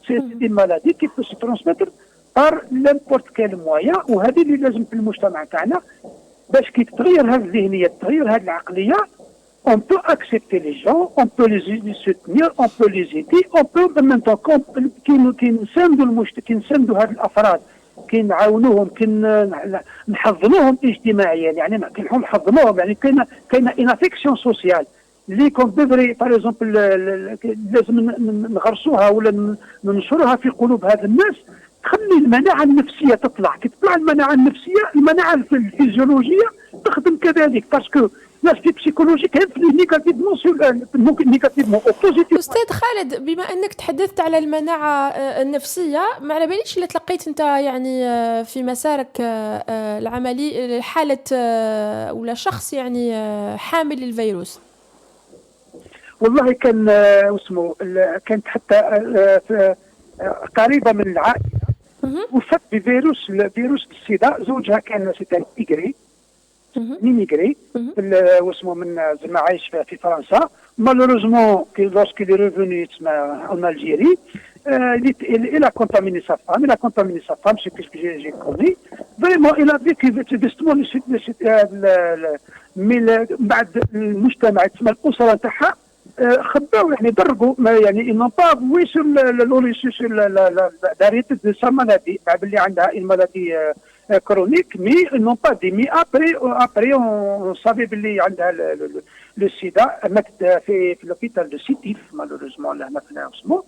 C'est une maladie qui peut se transmettre par n'importe quel moyen، وهذه اللي لازم في المجتمع تاعنا باش كي تتغير هذه الذهنيه تتغير هذه العقليه. On peut accepter les gens, on peut les soutenir, on peut les aider, on peut en même temps كي نساندوا هاد الافراد، كي نعاونوهم، كي نحضنوهم اجتماعيا، يعني كي نحضنوهم، يعني كاينه ان افيكسيون سوسيال اللي كون ديفري باغ اكزومبل لازم نغرسوها ولا ننشرها في قلوب هذا الناس، تخلي المناعه النفسيه تطلع. كي تطلع المناعه النفسيه، المناعه الفيزيولوجيه تخدم كذلك، باسكو l'aspect psychologique influe négativement sur ممكن négativement au positif. أستاذ خالد، بما أنك تحدثت على المناعة النفسية، ما على باليش اللي تلقيت أنت يعني في مسارك العملي حالة ولا شخص يعني حامل للفيروس؟ والله كان اسمه كانت حتى قريبة من العائلة وفات بفيروس السيدا. زوجها كان سيتان إيغري ميميغري واسمه من زعما عايش في فرنسا. مالوروزمون لورسكي لي ريفوني تسمى en Algérie il a contaminé sa femme c'est ce que j'ai connu vraiment. il a vécu justement من بعد المجتمع تسمى الأسرة تاعها خباو يعني درقوا يعني ils n'ont pas avoué sur la réalité de sa maladie باللي عندها une maladie chronique, mais ils n'ont pas dit. Mais après on savait باللي عندها le sida. في l'hôpital de Sétif malheureusement là maintenant اسمه.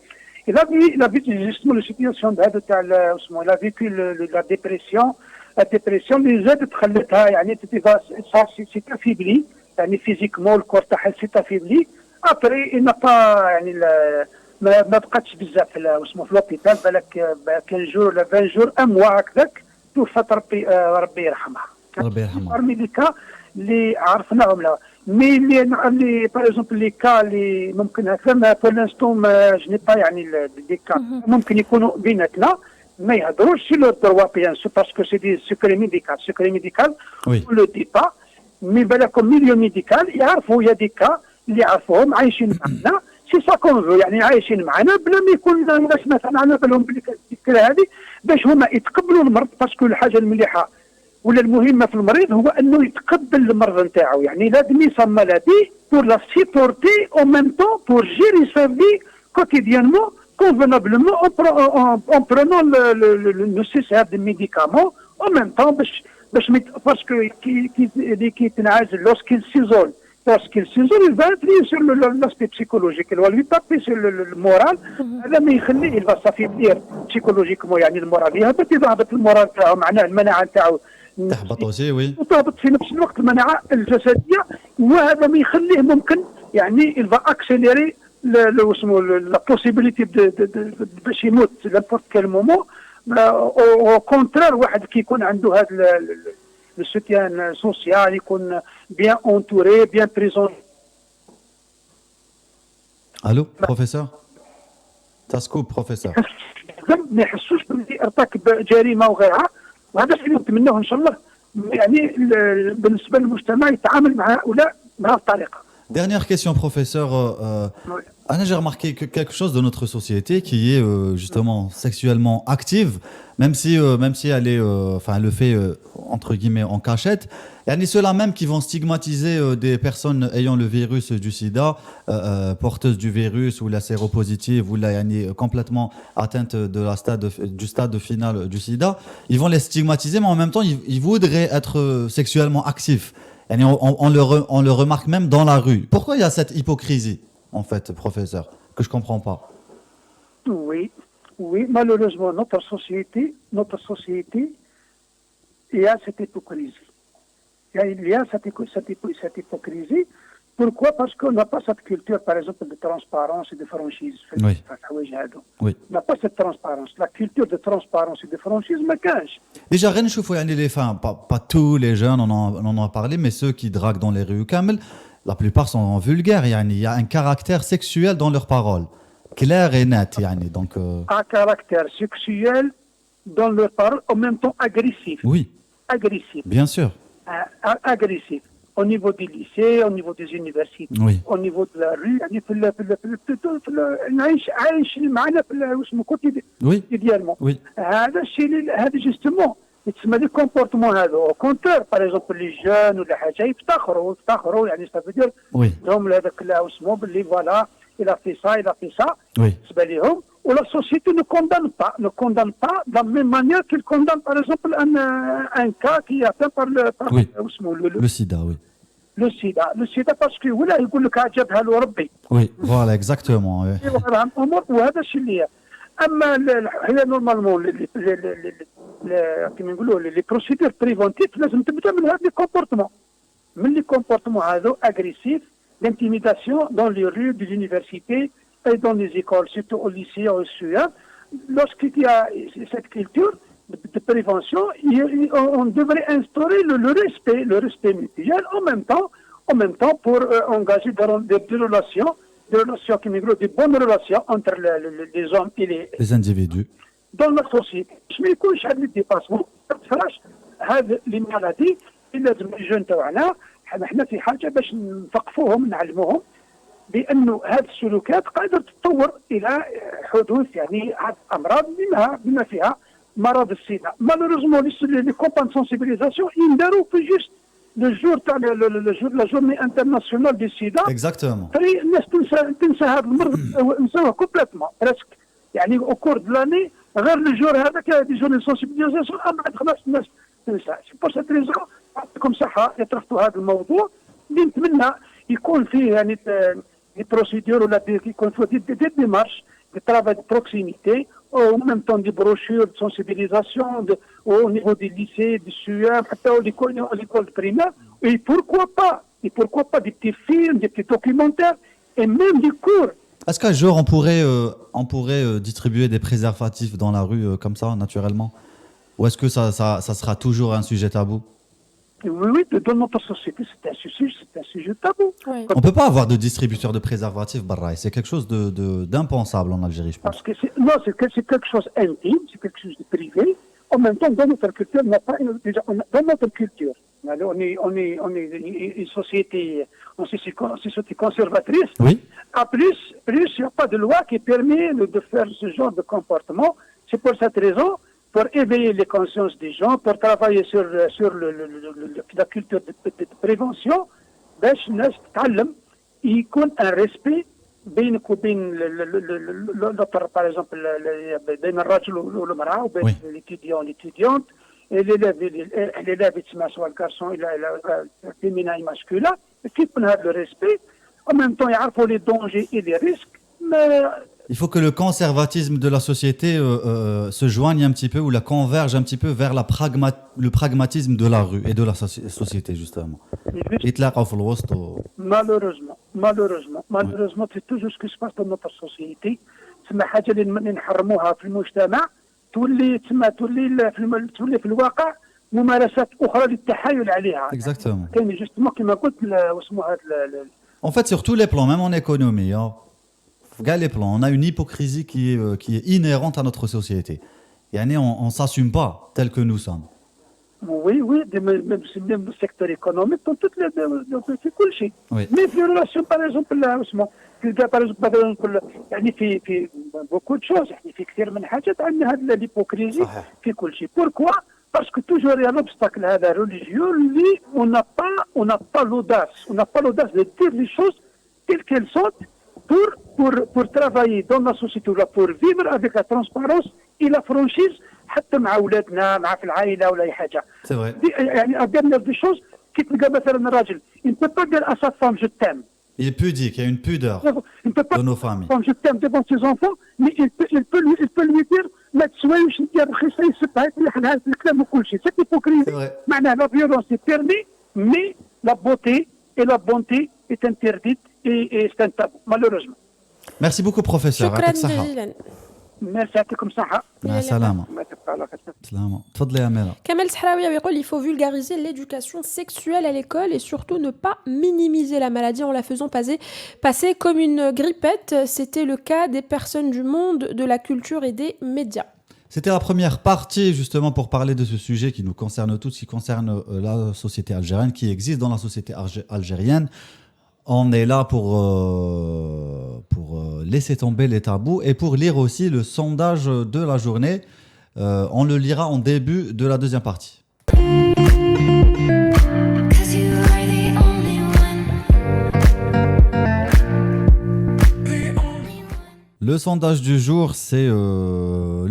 Il a vu justement la situation de هذا تاع اسمه. Il a vécu la dépression اللي زادت خلتها يعني c'est affaibli يعني physiquement الكور تاعها c'est affaibli. Après il n'a pas يعني ما بقاتش بزاف في اسمه في l'hôpital بالك 15 جور ولا 20 جور un mois هكذاك توفت. ربي يرحمها. ربي يرحمها. parmi les cas اللي عرفناهم لها، مي اللي باغ اكزومبل لي كا اللي ممكن هكذا بور لانستون جني با يعني دي كا ممكن يكونوا بيناتنا ما يهضروش سي لو دروا بيان سو باسكو سي دي سكري ميديكال لو دي با. مي بالكم ميليو ميديكال يعرفوا يا دي كا اللي يعرفوهم عايشين معنا سي سا كون يعني عايشين معنا بلا ما يكون الناس مثلا على بالهم بالفكره هذه باش هما يتقبلوا المرض. باسكو الحاجه المليحه ولا المهمه في المريض هو انه يتقبل المرض نتاعو، يعني لازم يسمى مالادي بور لا سيبورتي او ميم طون بور جيري سا في كوتيديانمون كونفونابلمون اون برونون لو نيسيسير دي ميديكامون او ميم طون باش باسكو كي تنعزل لوسكيل سيزول il va appuyer sur l'aspect psychologique, il va lui taper sur le moral. هذا ما يخليه il va s'affaiblir psychologiquement يعني المورال يهبط المورال تاعو معناه المناعه تاعو تهبط aussi oui. وتهبط في نفس الوقت المناعه الجسديه، وهذا ما يخليه ممكن يعني il va accélérer la possibilité باش يموت n'importe quel moment. au contraire واحد كي يكون عنده هذا le soutien social يكون bien entouré bien présent. Allô professeur تاسكو professeur ما يحسوش باللي ارتكب جريمه وغيرها، وهذا اللي نتمناه ان شاء الله يعني بالنسبه للمجتمع يتعامل مع هؤلاء بهذه الطريقه. Dernière question, professeur. Anna, j'ai remarqué que quelque chose de notre société qui est justement sexuellement active, même si elle est, elle le fait entre guillemets en cachette. Il y en a ceux-là même qui vont stigmatiser des personnes ayant le virus du sida, porteuses du virus ou la séropositive ou la complètement atteinte du stade final du sida. Ils vont les stigmatiser, mais en même temps, ils voudraient être sexuellement actifs. On le remarque même dans la rue. Pourquoi il y a cette hypocrisie, en fait, professeur, que je ne comprends pas? Oui, malheureusement, notre société, il y a cette hypocrisie. Il y a cette hypocrisie. Pourquoi? Parce qu'on n'a pas cette culture, par exemple, de transparence et de franchise. Oui. Oui. On n'a pas cette transparence. La culture de transparence et de franchise me cache. Déjà, pas tous les jeunes, on en a parlé, mais ceux qui draguent dans les rues, Kamel, La plupart sont vulgaires, il y a un caractère sexuel dans leurs paroles. Clair et net, donc... Un caractère sexuel dans leur parole, en même temps agressif. Oui, Agressif. bien sûr. Agressif. Au niveau des lycées, au niveau des universités, Oui. au niveau de la rue, يعني عايش معنا في اسمه Oui, idéalement. oui, هذا الشيء هذا جوستومون يتسمى لي كومبورتمون هذا او كونتر باغ اكزومبل لي جون ولا حاجه يفتخروا يعني صافي oui, لهم هذاك اسمه باللي فوالا الى في سا oui. بالنسبه لهم ولا سوسيتي ne condamne pas de la même manière qu'il condamne par exemple un cas qui est atteint par Oui. اسمه Le sida, oui. لو سيدا باسكو ولا يقول لك عجبها له ربي Oui, voilà, exactement. Oui. وهذا الشيء اللي هي اما هي نورمالمون كيما نقولوا لي بروسيدور بريفونتيف لازم تبدا من هذا لي كومبورتمون من لي كومبورتمون هذو اغريسيف l'intimidation dans les rues de l'université et dans les écoles, surtout au lycée ou au CEA. Lorsqu'il y a cette culture de prévention, on devrait instaurer le respect mutuel en même temps pour engager des relations qui migrent, des bonnes relations entre les hommes et Les individus. dans la société. Je ne يكونش هذا الديباسمون ما تفرحش هذه لي مالادي اللي لازم الجون تاعنا احنا في حاجه باش نثقفوهم نعلموهم بانه هذه السلوكات قادره تتطور الى حدوث يعني امراض بما فيها مرض السيدا. مالوريزمون لي كومبان سونسيبيليزاسيون ينداروا في جوست لو جور تاع لا جورني انترناسيونال دي سيدا. Exactement. الناس تنسى هذا المرض نساوه كومبليتمون بريسك يعني او كور دو لاني غير الجور هذاك دي جورني سونسيبيليزاسيون بعد خلاص الناس تنسى. سي بور سيت ريزون يعطيكم صحه يطرحتوا هذا الموضوع اللي نتمنى يكون فيه يعني دي بروسيدور ولا يكون فيه دي ديمارش دي ترافاي دو بروكسيميتي او ميم طون دي بروشور دو سونسيبيليزاسيون او نيفو دي ليسي دي سيام حتى au l'école primaire et pourquoi pas des petits films, des petits documentaires et même des cours. Est-ce qu'un jour on pourrait distribuer des préservatifs dans la rue comme ça, naturellement? Ou est-ce que ça sera toujours un sujet tabou? Oui, dans notre société, c'est un sujet tabou. Oui. On ne peut pas avoir de distributeur de préservatifs, Barraï. C'est quelque chose d'impensable en Algérie, je pense. Parce que c'est quelque chose d'intime, c'est quelque chose de privé. En même temps, dans notre culture, dans notre culture, on est une société conservatrice. Oui. À plus, il n'y a pas de loi qui permet de faire ce genre de comportement. C'est pour cette raison, pour éveiller les consciences des gens, pour travailler sur la culture de prévention, باش الناس تتعلم يكون un respect بينك وبين l'autre par exemple بين الرجل والمرأة وبين l'étudiant l'étudiante et l'élève يتسمى سواء الكارسون إلى féminin et masculin كيف يكون هذا le respect en même temps يعرفوا les dangers et les risques. Il faut que le conservatisme de la société se joigne un petit peu ou la converge un petit peu vers le pragmatisme de la rue et de la société, justement. يتلاقوا في الوسط malheureusement c'est toujours ce qui se passe dans notre société. تسمى حاجة اللي نحرموها في المجتمع تولي في الواقع ممارسات أخرى للتحايل عليها. Exactement. كاين جوستومون كما قلت واسمو هذا. En fait, sur tous les plans, même en économie, regarde les plans, on a une hypocrisie qui est inhérente à notre société. Yani, on ne s'assume pas tel que nous sommes. Oui, même le secteur économique, dans toutes في كل شيء. Oui. Mais في relation par exemple par exemple يعني في beaucoup de choses يعني في كثير من حاجات عندنا هذه l'hypocrisie في كل شيء. Pourquoi? Parce que toujours il y a l'obstacle هذا religieux اللي on n'a pas l'audace de dire les choses telles qu'elles sont pour travailler dans la société pour vivre avec la transparence et la franchise حتى مع اولادنا مع في العائله ولا اي حاجه. C'est vrai. يعني dernière des choses كي تلقى مثلا راجل il ne peut pas dire à sa femme je t'aime. Il est pudique, il y a une pudeur Il ne peut pas de nos familles. dire je t'aime devant ses enfants mais il peut lui dire ما تسوايش ندير رخيصه يسبها يحلها في الكلام وكل شيء. C'est hypocrisie. معناها la violence est permise mais la beauté et la bonté est interdite et c'est un tabou malheureusement. Merci beaucoup, professeur. شكرا جزيلا. ميرسي يعطيكم الصحه. مع السلامه. ما تبقى على خير. سلامه. تفضلي يا أميرة. Kamel Sahraoui يقول il faut vulgariser l'éducation sexuelle à l'école et surtout ne pas minimiser la maladie en la faisant passer comme une grippette. C'était le cas des personnes du monde de la culture et des médias. C'était la première partie justement pour parler de ce sujet qui nous concerne tous, qui concerne la société algérienne, qui existe dans la société algérienne. On est là pour laisser tomber les tabous et pour lire aussi le sondage de la journée. On le lira en début de la deuxième partie. Le sondage du jour, c'est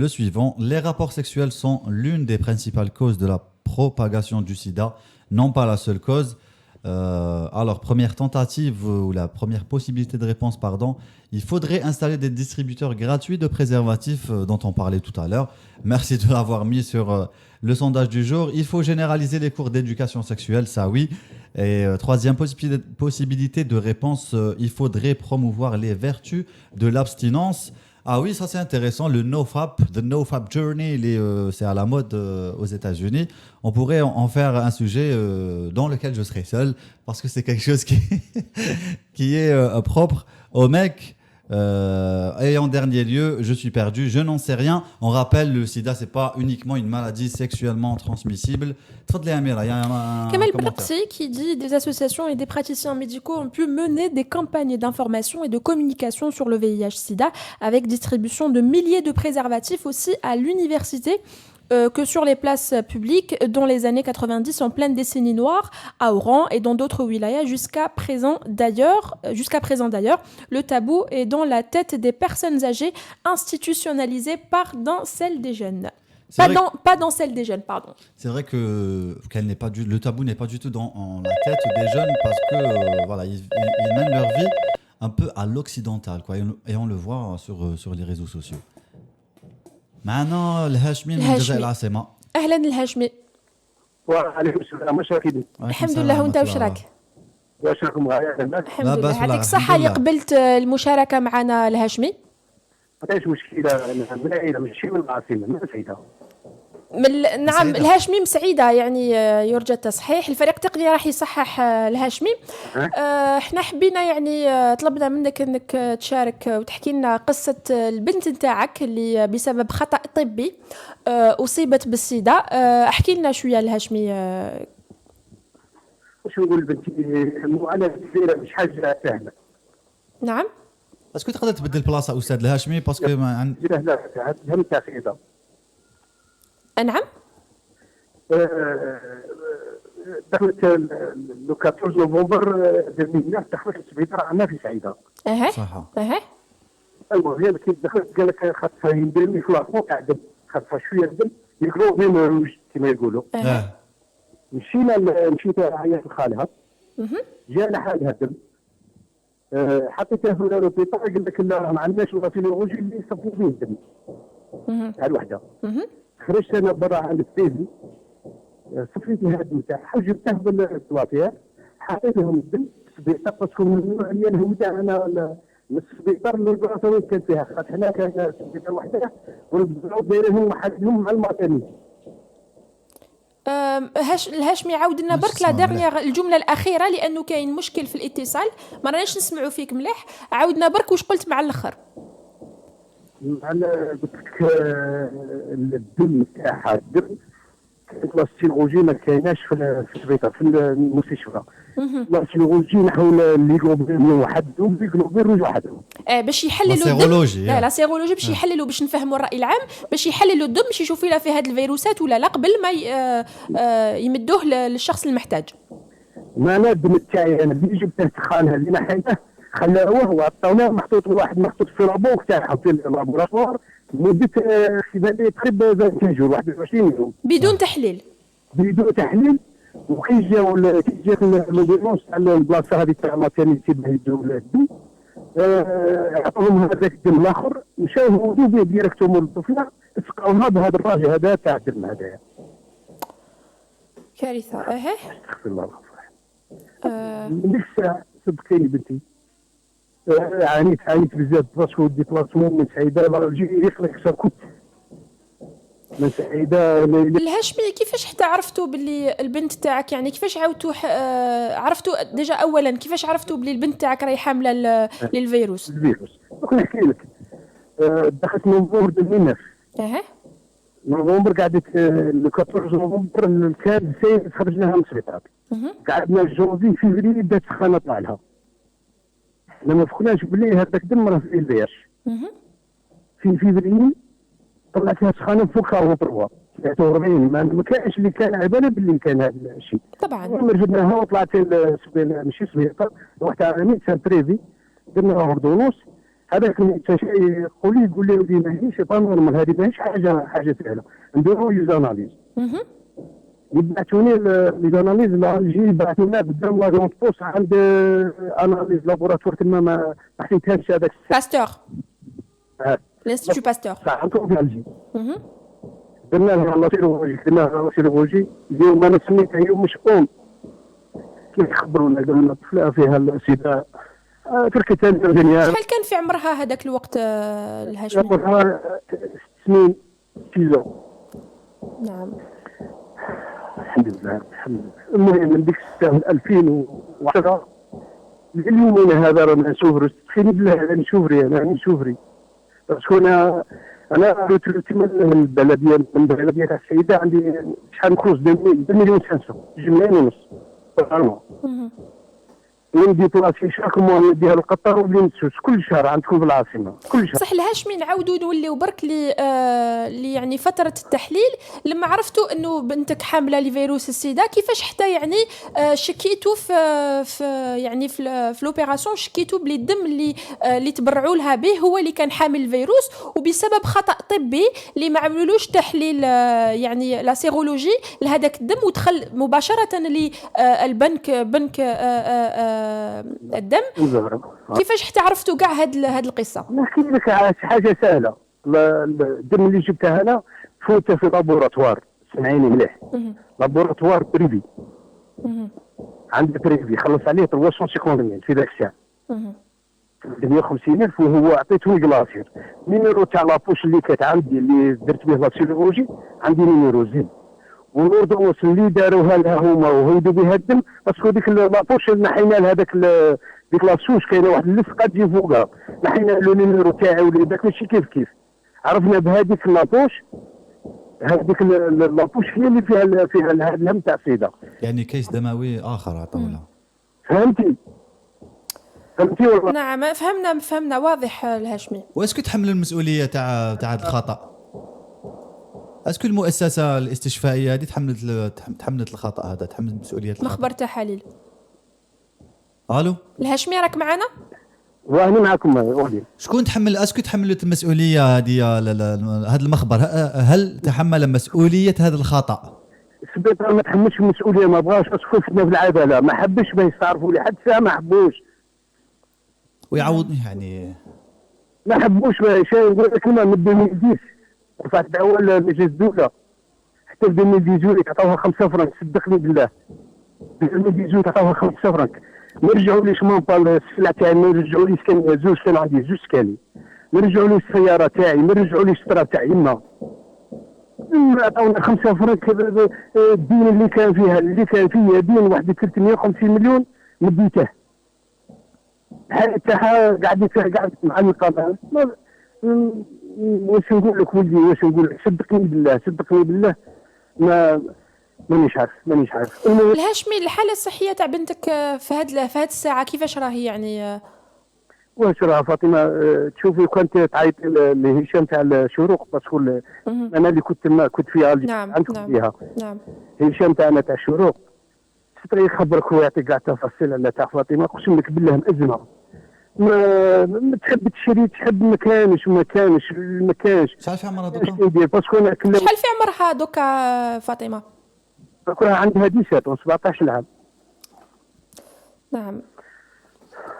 le suivant. Les rapports sexuels sont l'une des principales causes de la propagation du sida, non pas la seule cause. Alors, première tentative ou la première possibilité de réponse, pardon, il faudrait installer des distributeurs gratuits de préservatifs dont on parlait tout à l'heure. Merci de l'avoir mis sur le sondage du jour. Il faut généraliser les cours d'éducation sexuelle, ça oui. Et troisième possibilité de réponse, il faudrait promouvoir les vertus de l'abstinence. Ah oui, ça c'est intéressant, le NoFap, the NoFap Journey, c'est à la mode aux États-Unis. On pourrait en faire un sujet dans lequel je serai seul, parce que c'est quelque chose qui est propre aux mecs. Et en dernier lieu, je suis perdu, je n'en sais rien. On rappelle, le sida, c'est pas uniquement une maladie sexuellement transmissible. Tfadli Amira, il y a un Kamel commentaire. Bertsi qui dit des associations et des praticiens médicaux ont pu mener des campagnes d'information et de communication sur le VIH-Sida avec distribution de milliers de préservatifs aussi à l'université. Que sur les places publiques dans les années 90 en pleine décennie noire à Oran et dans d'autres wilayas jusqu'à présent d'ailleurs. Le tabou est dans la tête des personnes âgées institutionnalisées par dans celle des jeunes. Pas dans celle des jeunes, pardon. C'est vrai que le tabou n'est pas du tout dans la tête des jeunes parce que voilà, ils mènent leur vie un peu à l'occidental, quoi, et on le voit sur les réseaux sociaux. معنا الهاشمي من الجزائر العاصمة. أهلا الهاشمي. وعليكم السلام، واش راكي؟ الحمد لله، وانت واش راك؟ واش راكم غاية الناس؟ الحمد لله، يعطيك الصحة اللي قبلت المشاركة معنا الهاشمي. ما كاينش مشكلة، أنا من العائلة ماشي من العاصمة، من سعيدة. نعم الهاشمي مسعيدة يعني يرجى التصحيح. الفريق التقني راح يصحح الهاشمي. احنا حبينا يعني طلبنا منك انك تشارك وتحكي لنا قصة البنت نتاعك اللي بسبب خطأ طبي أصيبت بالسيدا. احكي لنا شوية الهاشمي. واش نقول بنتي، المعاناة كبيرة مش حاجة سهلة. نعم. اسكو تقدر تبدل بلاصة أستاذ الهاشمي باسكو لا هم تاخيدة. نعم. دخلت لو 14 نوفمبر 2009 دخلت السبيطار عندنا في سعيده. صح. المهم كي دخلت قال لك خاصها يديرني في لاكو تاع الدم، خاصها شويه الدم يقولوا ميم روج كما يقولوا. مشيت عيطت لخالها، جانا حالها الدم، حطيتها في الروبيطال قال لك لا ما عندناش الغسيل الروج اللي يصفوا فيه الدم تاع الوحده. خرجت انا برا عند السيدي، صفيت لها الدم تاعها وجبتها بالطوافير، حطيتهم الدم في السبيطار باسكو ممنوع لي نهود انا من السبيطار للبلاصه وين كان فيها، خاطر حنا كان السبيطار وحده ونبداو دايرينهم محلهم مع الماتيرنيتي. الهاشمي عاود لنا برك لا ديرنيير الجمله الاخيره لانه كاين مشكل في الاتصال ما راناش نسمعوا فيك مليح. عاودنا برك واش قلت مع الاخر. قلت لك الدم تاعها الدم السيروجي ما كايناش في السبيطار في المستشفى. السيروجي نحو ليغلوبين وحدهم ليغلوبين روج وحدهم. باش يحللوا الدم. لا سيرولوجي باش يحللوا، باش نفهموا الراي العام، باش يحللوا الدم باش يشوفوا الا فيه هاد الفيروسات ولا لا قبل ما يمدوه للشخص المحتاج. ما انا الدم تاعي انا اللي جبته خانها اللي نحيته خلاه هو عطاوناه محطوط في لابوك تاعها في اللابوراتوار مدة اختبارية تقريبا 20 جور 21 يوم بدون تحليل. وكي جاو المديرونس تاع البلاصه هذه تاع الماتيرنيتي باه يدوا الدم، عطوهم هذاك الدم الاخر، مشاو هودوا به ديريكتومون للطفله، تسقاوها بهذا الراجل هذا تاع الدم هذايا. كارثه. استغفر الله العظيم. من الساعه صدقيني بنتي عانيت بزاف باسكو ديبلاسمون من سعيده راجي يخلق ساكوت من سعيده الهاشمي، كيفاش حتى عرفتوا باللي البنت تاعك، يعني كيفاش عاودتوا عرفتوا ديجا اولا كيفاش عرفتوا باللي البنت تاعك راهي حامله للفيروس؟ الفيروس دوك نحكي لك. دخلت نوفمبر 2009. نوفمبر قعدت ل 14 نوفمبر كان سيد خرجناها من السبيطار. قعدنا جونفي فيفري بدات السخانه طلع لها. حنا ما فكناش بلي هذاك دم راه في الفياش. في فيفري طلعت فيها سخانه فوق 43 43. ما كانش اللي كان على بالي باللي كان هذا الشيء. طبعا رجعناها وطلعت ماشي سبيطار، رحت على ميدسان بريفي درنا اوردونوس. هذاك يقول لي ولدي ماهيش با نورمال، هذه ماهيش حاجه سهله، نديروا ليزاناليز. يبعثوني ليزاناليز لالجي، بعثوا لنا قدام لا جونت بوست عند اناليز لابوراتوار تما ما حسيتهاش هذاك باستور الانستيتو باستور عندهم في الجي. درنا لها لا سيروجي. اليوم انا سميتها يوم مشؤوم كيف خبرونا قالوا لنا طفله فيها السيده تركتها الدنيا. شحال كان في عمرها هذاك الوقت الهاشمي؟ عمرها 6 سنين 6 نعم الحمد لله. المهم من ديك السنه 2010 اليومين هذا رانا نشوف تخيل بالله انا نشوفري باسكو انا روتريت من البلديه تاع السيده عندي شحال نخرج 2 مليون 500 جمعين ونص ندي بلاصي شاك مو نديها للقطار ولي نسوس كل شهر عندكم في العاصمه كل شهر. صح الهاشمي، نعاودوا نوليو برك لي يعني فتره التحليل لما عرفتوا انه بنتك حامله لفيروس السيدا، كيفاش حتى يعني شكيتوا في يعني في لوبيراسيون شكيتوا بلي الدم اللي تبرعوا لها به هو اللي كان حامل الفيروس، وبسبب خطا طبي اللي ما عملولوش تحليل يعني لا سيرولوجي لهذاك الدم ودخل مباشره للبنك بنك الدم. كيفاش حتى عرفتوا كاع هاد القصه؟ نحكي لك حاجه سهله. الدم اللي جبتها انا فوت في لابوراتوار، سمعيني مليح، لابوراتوار بريفي عند بريفي خلص عليه 350 في ذاك الساعه 150,000 وهو عطيته كلاسير. نيميرو تاع لابوش اللي كانت عندي اللي درت به لا سيروجي عندي نيميرو زين، والأردنوس اللي داروها لها هما وهيدوا بها الدم باسكو ديك لابوش نحينا لها ديك لاسوش كاينه واحد اللصقه تجي فوقها، نحينا له النيميرو تاعي ولي داك ماشي كيف عرفنا بهذيك لابوش. هذيك لابوش هي اللي فيها هذا الهم تاع السيده، يعني كيس دموي اخر عطاولها. فهمتي والله؟ نعم فهمنا واضح الهاشمي. واسكو تحمل المسؤوليه تاع الخطا؟ اسكو المؤسسه الاستشفائيه هذه تحملت الخطا هذا، تحملت مسؤوليه الخطا؟ مخبر تحاليل. الو الهاشمي راك معنا؟ وانا معكم ولي. شكون اسكو تحملت المسؤوليه هذه؟ هذا المخبر هل تحمل مسؤوليه هذا الخطا؟ السبيطار ما تحملش المسؤوليه، ما بغاش اسكو في العداله، ما حبش ما يستعرفوا لي حتى ساعه، ما حبوش ويعوضني يعني ما حبوش شيء. نقول لك كلمه من 2010 رفعت دعوه لمجلس الدوله حتى في 2018 عطاوها 5 فرنك، صدقني بالله 2018 عطاوها 5 فرنك. ما رجعوا ليش مونبال السلعه تاعي، ما رجعوا لي سكان كان عندي 2 سكاني، ما رجعوا لي السياره تاعي، ما رجعوا لي الشطره تاعي يما. عطاونا 5 فرنك. الدين اللي كان فيها دين واحد 350 مليون مديته حتى قعدت معلقه. واش نقول لك ولدي، واش نقول لك؟ صدقني بالله مانيش عارف. الهاشمي الحاله الصحيه تاع بنتك في هاد الساعه كيفاش راهي يعني؟ واش راه فاطمه تشوفي كنت تعيط لهشام تاع الشروق باسكو انا اللي كنت فيها. نعم فيها. نعم هشام تاعنا تاع الشروق ستري يخبرك ويعطيك كاع التفاصيل على تاع فاطمه. اقسم لك بالله مأزمه، ما تحب تشري، تحب ما كانش. شحال في عمرها دوكا؟ باسكو انا شحال في عمرها دوكا فاطمه؟ راه عندها 17 عام. نعم.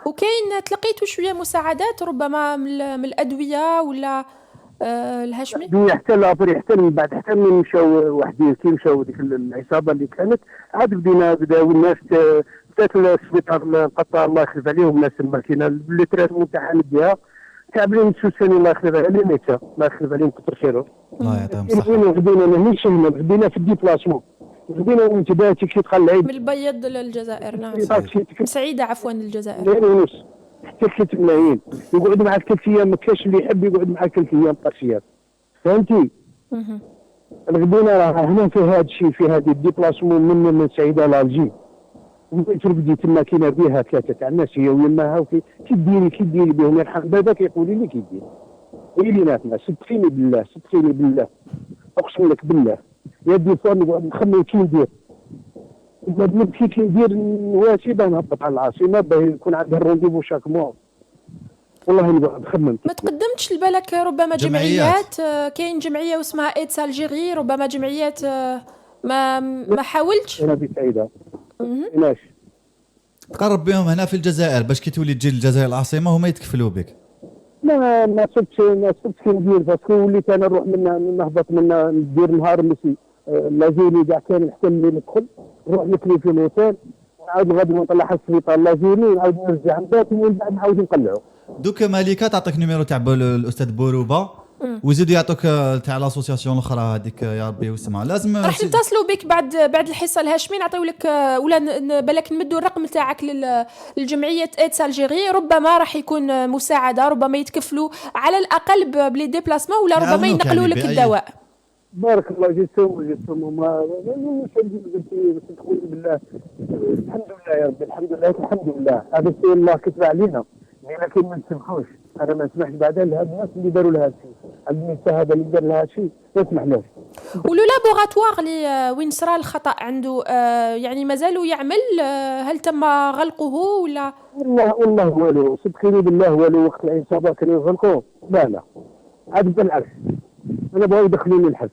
وكاين تلقيتوا شويه مساعدات ربما من الادويه ولا الهاشمي؟ حتى لابري حتى من بعد حتى من مشاو وحدين كي مشاو ديك العصابه اللي كانت عاد بداو الناس بدات السبيطار نقطع الله يخلف عليهم الناس الماكينه اللي تريتمون تاعها نديها تعبلين السوساني الله يخلف عليه ميتا الله يخلف عليهم كثر خيرهم. الله يعطيهم الصحه. غدينا مانيش هنا غدينا في الديبلاسمون غدينا وانتباهتي كي دخل العيد من البيض للجزائر. نعم سعيدة عفوا للجزائر. لين ونص حتى 3 ملايين يقعد معك 3 ايام ما كاش اللي يحب يقعد معك 3 ايام طاشيات فهمتي. الغدينا راه هنا في هذا الشيء في هذه الديبلاسمون من سعيده لالجي ترقدي تما كاينه بها 3 تاع الناس هي ويماها كي ديري بهم يرحم باباك يقولي لي كي دير ويليناتنا صدقيني بالله اقسم لك بالله يا دي فون نقعد نخمم كي ندير ما بنمشي كي ندير واسبه نهبط على العاصمه باه يكون عندها الرونديفو شاك موا والله نقعد نخمم. ما تقدمتش لبالك ربما جمعيات كاين جمعيه واسمها ايدس الجيري ربما جمعيات ما حاولتش؟ انا بسعيده علاش تقرب بهم هنا في الجزائر باش كي تولي تجي للجزائر العاصمه هما يتكفلوا بك. ما صرتش كي ندير باسكو وليت انا نروح من نهبط من ندير نهار مسي لازيني كاع كان حتى اللي ندخل نروح نكلي في الهوتيل نعاود غادي نطلع على السبيطار لازيني نعاود نرجع نبات ومن بعد نعاود نقلعو. دوك مالكه تعطيك نيميرو تاع الاستاذ بوروبا ويزيدوا يعطوك تاع لاسوسياسيون الاخرى هذيك يا ربي واسمها لازم راح نتصلوا بك بعد الحصه الهاشمي نعطيو لك ولا بالك نمدوا الرقم تاعك للجمعيه ايدس الجيري ربما راح يكون مساعده ربما يتكفلوا على الاقل بلي ديبلاسمون ولا ربما ينقلوا لك الدواء. بارك الله جيتهم ما تقول بالله الحمد لله يا ربي الحمد لله هذا الشيء الله كتب علينا لكن ما نسمحوش انا ما نسمحش بعدين لهاد الناس اللي داروا لها شيء الميسا هذا اللي دار لها شيء ما نسمحلوش. ولو لابوغاتوار اللي وين صرا الخطا عنده يعني مازالوا يعمل هل تم غلقه ولا؟ والله والو صدقيني بالله والو وقت العصابه كانوا يغلقوه لا عاد بالعكس انا بغاو يدخلوني الحبس.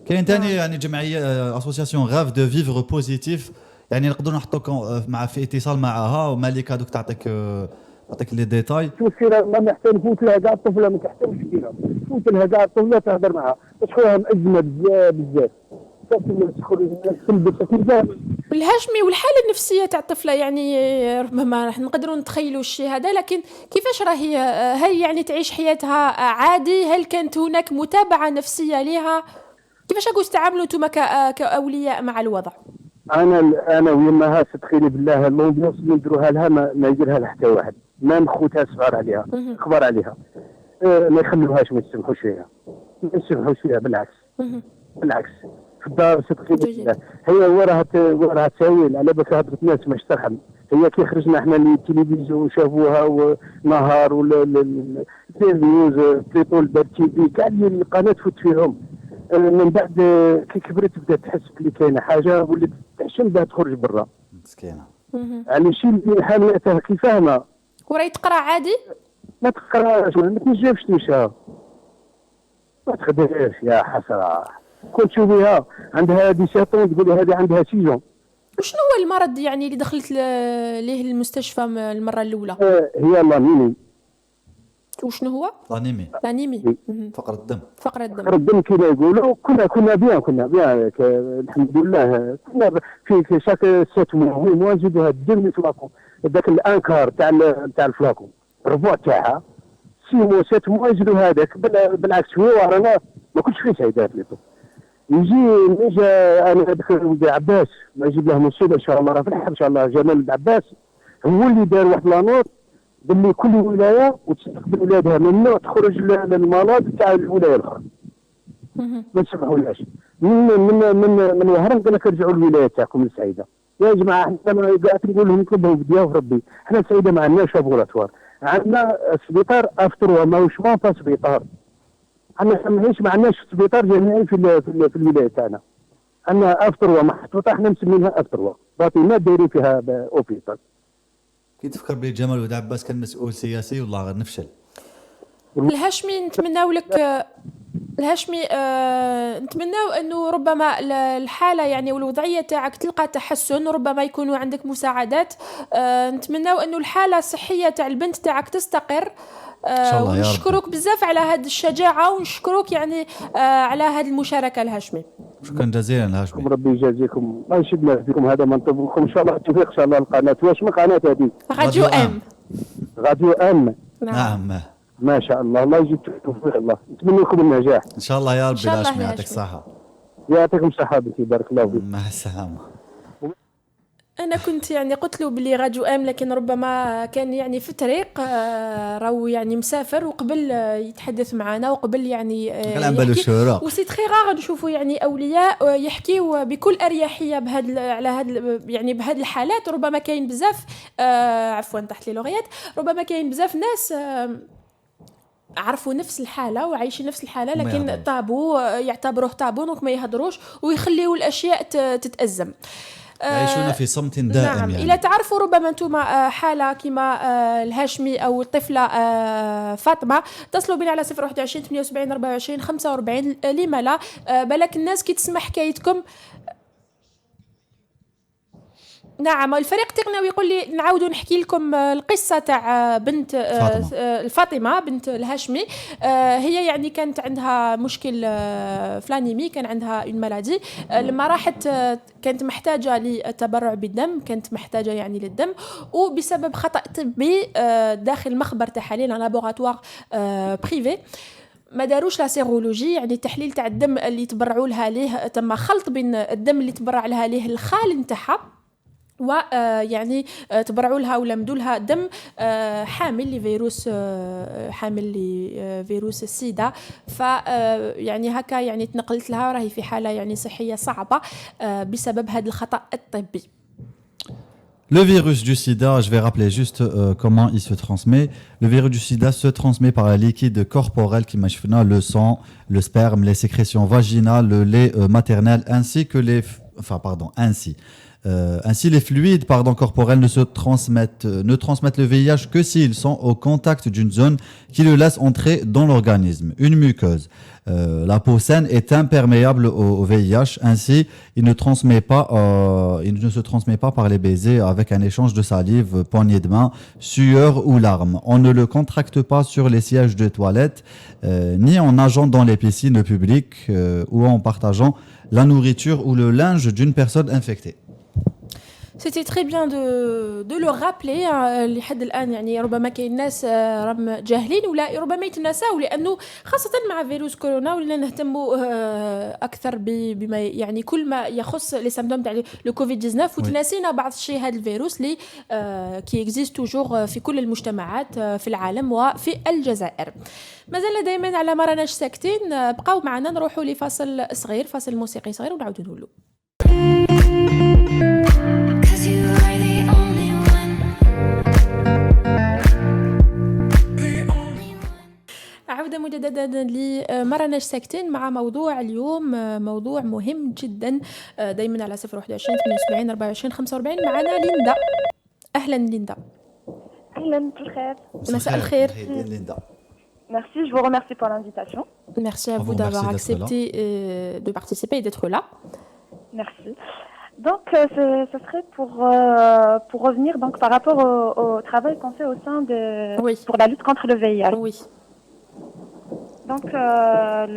كاين ثاني يعني جمعيه اسوسياسيون غاف دو فيفر بوزيتيف يعني نقدروا نحطوك مع في اتصال معها ومالكه دوك تعطيك لي ديتاي. شوف ما نحتاج نفوت لها كاع الطفله ما تحتاجش فيها نفوت لها كاع الطفله تهضر معها باش خويا مأزمه بزاف والهاشمي والحاله النفسيه تاع الطفله يعني ربما راح نقدروا نتخيلوا الشيء هذا لكن كيفاش راهي هل يعني تعيش حياتها عادي هل كانت هناك متابعه نفسيه لها كيفاش اقول تعاملوا انتم كاولياء مع الوضع؟ انا ويماها صدقيني بالله المومبيونس اللي نديروها لها ما يديرها لحتى واحد ما خوتها صغار عليها كبار عليها ما يخلوهاش ما يسمحوش فيها بالعكس في الدار صدقيني بالله هي وراها تساويل على بالك هضرت ناس ماش ترحم هي كي خرجنا احنا للتلفزيون شافوها ونهار ولا النيوز بليطول دار تي في كاع القناه تفوت فيهم من بعد كي كبرت بدات تحس بلي كاينه حاجه ولات تحشم بها تخرج برا مسكينه يعني الشيء اللي حاملتها كي فاهمه وراهي تقرا عادي ما تقراش ما تنجمش تمشيها ما تقدرش يا حسره كنت تشوفيها عندها 17 تقولي هذه عندها 6 ans. وشنو هو المرض يعني اللي دخلت ليه المستشفى المره الاولى؟ هي لانيمي. وشنو هو؟ لانيمي فقر الدم كما يقولوا كنا بيان الحمد لله كنا في شاك 6 موا نزيدوا هاد الدم فلاكون ذاك الانكار تاع الفلاكون الربع تاعها 6 موا 7 موا يزيدوا هذاك بالعكس هو رانا ما كنتش فيه سعيدات لي نجي انا دخل ولدي عباس ما يجيب له مصيبه ان شاء الله راه فرح ان شاء الله جمال عباس هو اللي دار واحد لانوت باللي كل ولايه وتستقبل ولادها منه تخرج للمناطق تاع الولايه الاخرى ما نسمحولهاش من وهران قال لك رجعوا للولايه تاعكم السعيده يا جماعه احنا قاعد نقول لهم نطلبهم بديا ربي احنا سعيده ما عندناش لابوراتوار عندنا سبيطار افتر ماهوش مانطا سبيطار احنا ما عندناش سبيطار جامعي في الولايه تاعنا عندنا افتر محطوطه احنا مسمينها افتر باقي ما دايرين فيها اوبيتال. كي تفكر بلي جمال ولد عباس كان مسؤول سياسي والله غير نفشل. الهاشمي نتمناو لك الهاشمي نتمناو انه ربما الحاله يعني والوضعيه تاعك تلقى تحسن، ربما يكونوا عندك مساعدات. نتمناو انه الحاله الصحيه تاع البنت تاعك تستقر. ان شاء الله يا رب. ونشكرك بزاف على هذه الشجاعه، ونشكرك يعني على هذه المشاركه الهاشمي. شكرا جزيلا الهاشمي. ربي يجازيكم، الله يشدنا فيكم، هذا ما نطلبكم ان شاء الله التوفيق ان شاء الله. القناه واش من قناه هذه؟ راديو ام. راديو ام. نعم ما شاء الله، الله يجيب التوفيق، الله نتمنى لكم النجاح ان شاء الله يا رب. شاء الله الهاشمي يا يعطيك هاشمي. الصحه. يعطيكم الصحه بنتي، بارك الله فيك. مع السلامه. انا كنت يعني قلت له بلي راديو ام، لكن ربما كان يعني في طريق، راهو يعني مسافر، وقبل يتحدث معنا، وقبل يعني كلام بالو الشروق. وسي تري رار نشوفوا يعني اولياء يحكيوا بكل اريحيه على يعني بهذه الحالات. ربما كاين بزاف عفوا تحت لي لوغيات، ربما كاين بزاف ناس عرفوا نفس الحالة وعايشين نفس الحالة، لكن طابو يعتبروه طابو، دونك ما يهضروش ويخليوا الأشياء تتأزم. يعيشون في صمت دائم. نعم. يعني إلا تعرفوا ربما أنتم حالة كما الهاشمي أو الطفلة فاطمة، اتصلوا بنا على 021 78 24 45. لما لا، بالك الناس كي تسمع حكايتكم. نعم. الفريق التقني يقول لي نعاودوا نحكي لكم القصة تاع بنت فاطمة بنت الهاشمي. هي يعني كانت عندها مشكل في الانيمي، كان عندها اون مالادي. لما راحت كانت محتاجة للتبرع بالدم، كانت محتاجة يعني للدم، وبسبب خطأ طبي داخل مخبر تحاليل لابوغاتوار بريفي ما داروش لا سيرولوجي، يعني التحليل تاع الدم اللي تبرعوا لها ليه تم خلط بين الدم اللي تبرع لها ليه الخال نتاعها، ويعني تبرعوا لها ولا مدوا لها دم حامل لفيروس لفيروس السيدا. ف يعني هكا يعني تنقلت لها، راهي في حاله يعني صحيه صعبه بسبب هذا الخطا الطبي. Le virus du sida, je vais rappeler juste comment il se transmet. Le virus du sida se transmet par un liquide corporel qui mâche le sang, le sperme, les sécrétions vaginales, le lait maternel, ainsi que ainsi les fluides corporels ne transmettent le VIH que s'ils sont au contact d'une zone qui le laisse entrer dans l'organisme, une muqueuse. La peau saine est imperméable au VIH, ainsi il ne se transmet pas par les baisers avec un échange de salive, poignée de main, sueur ou larmes. On ne le contracte pas sur les sièges de toilettes, ni en nageant dans les piscines publiques ou en partageant la nourriture ou le linge d'une personne infectée. C'était très bien de le rappeler. لحد الآن يعني ربما كاين ناس راهم جاهلين ولا ربما يتناساو، لأنه خاصة مع فيروس كورونا ولا نهتموا أكثر بما يعني كل ما يخص لي سيمبتوم تاع لو كوفيد 19، وتناسينا بعض الشيء هذا الفيروس اللي كي اكزيست توجور في كل المجتمعات في العالم وفي الجزائر. مازال دائما على ما راناش ساكتين، بقاو معنا، نروحوا لفاصل صغير، فاصل موسيقي صغير، ونعاودوا نقولوا. عودة مجددا لمرناش ساكتين مع موضوع اليوم، موضوع مهم جدا. دايما على 021 78 24 45. معنا ليندا. أهلا ليندا. أهلا بالخير. مساء الخير. Merci, je vous remercie pour l'invitation. Merci à vous d'avoir accepté de participer et d'être là. Merci. Donc, ce serait pour revenir donc, par rapport au travail qu'on fait au sein pour la lutte contre le VIH. Oui. Donc, il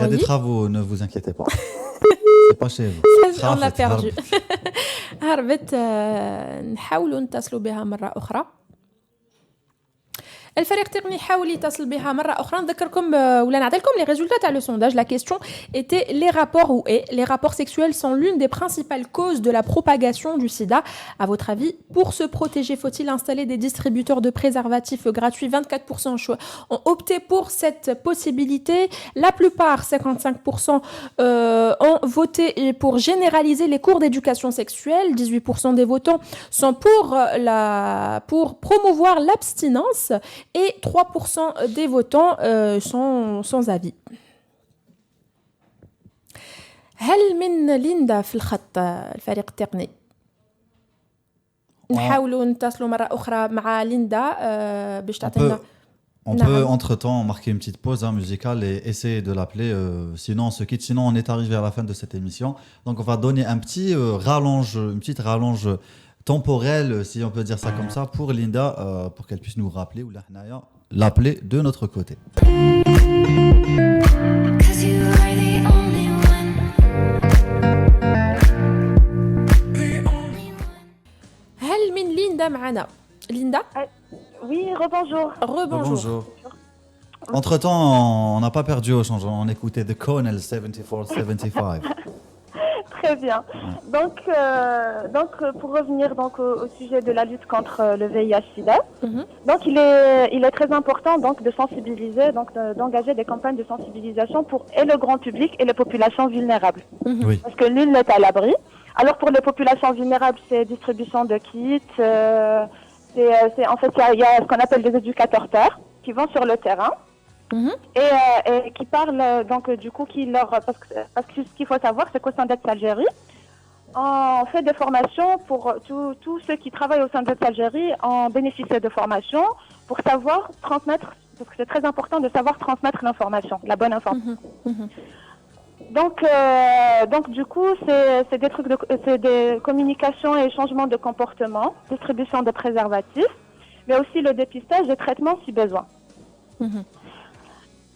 y a des travaux, ne vous inquiétez pas. C'est pas chez vous. On l'a perdu. هربت. نحاولوا نتصلوا بها مرة أخرى. الفريق التقني يحاول يتصل بها مرة أخرى. نذكركم ولا نعطيكم les résultats تاع le sondage. La question était les rapports ou les rapports sexuels sont l'une des principales causes de la propagation du sida. À votre avis, pour se protéger, faut-il installer des distributeurs de préservatifs gratuits? 24% ont opté pour cette possibilité. La plupart, 55%, ont voté pour généraliser les cours d'éducation sexuelle. 18% des votants sont pour promouvoir l'abstinence. Et 3% des votants sont sans avis. هل من ليندا في الخط الفريق التقني؟ نحاولوا نتصلوا مرة أخرى مع ليندا باش تعطينا. On peut entre-temps marquer une petite pause musicale et essayer de l'appeler. Sinon, on se quitte. Sinon, on est arrivé à la fin de cette émission. Donc, on va donner un petit une petite rallonge temporelle, si on peut dire ça comme ça, pour Linda, pour qu'elle puisse nous rappeler ou l'appeler de notre côté. هل من ليندا معنا؟ ليندا؟ Oui, rebonjour. Rebonjour. Entre-temps, on n'a pas perdu au changement. On écoutait The Cornell 74-75. Très bien. Donc, pour revenir au sujet de la lutte contre le VIH/SIDA, donc il est très important donc de sensibiliser, d'engager des campagnes de sensibilisation pour et le grand public et les populations vulnérables. Oui. Parce que nul n'est à l'abri. Alors pour les populations vulnérables, c'est distribution de kits. En fait, il y a ce qu'on appelle des éducateurs pairs qui vont sur le terrain. Et qui parlent du coup parce que ce qu'il faut savoir c'est qu'au sein d'Aide-Algérie on fait des formations pour tous ceux qui travaillent au sein d'Aide-Algérie en bénéficient de formations pour savoir transmettre, parce que c'est très important de savoir transmettre l'information, la bonne information. Donc du coup c'est des trucs c'est des communications et changements de comportement, distribution de préservatifs, mais aussi le dépistage et traitement si besoin.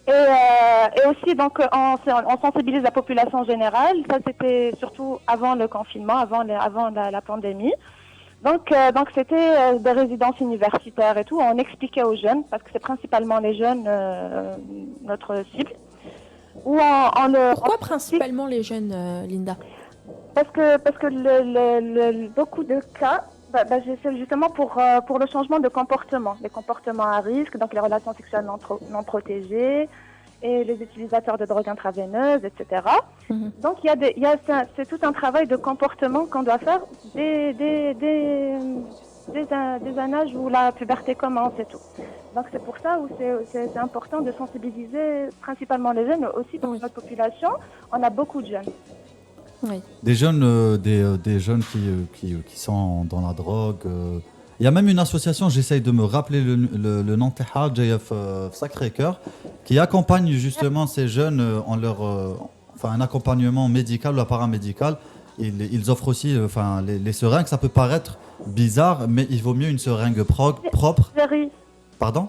Et aussi, donc, on sensibilise la population générale. Ça, c'était surtout avant le confinement, avant la pandémie. Donc, c'était des résidences universitaires et tout. On expliquait aux jeunes, parce que c'est principalement les jeunes notre cible. Pourquoi principalement les jeunes, Linda? Parce que beaucoup de cas. C'est justement pour le changement de comportement, les comportements à risque, donc les relations sexuelles non protégées et les utilisateurs de drogues intraveineuses, etc. Donc c'est tout un travail de comportement qu'on doit faire dès un âge où la puberté commence et tout. Donc c'est pour ça où c'est important de sensibiliser principalement les jeunes, mais aussi dans notre population, on a beaucoup de jeunes. Oui. Des jeunes, des jeunes qui sont dans la drogue. Il y a même une association, j'essaye de me rappeler le nom, JF Sacré-Cœur, qui accompagne justement ces jeunes en leur, un accompagnement médical ou paramédical. Ils offrent aussi, les seringues. Ça peut paraître bizarre, mais il vaut mieux une seringue propre. Pardon?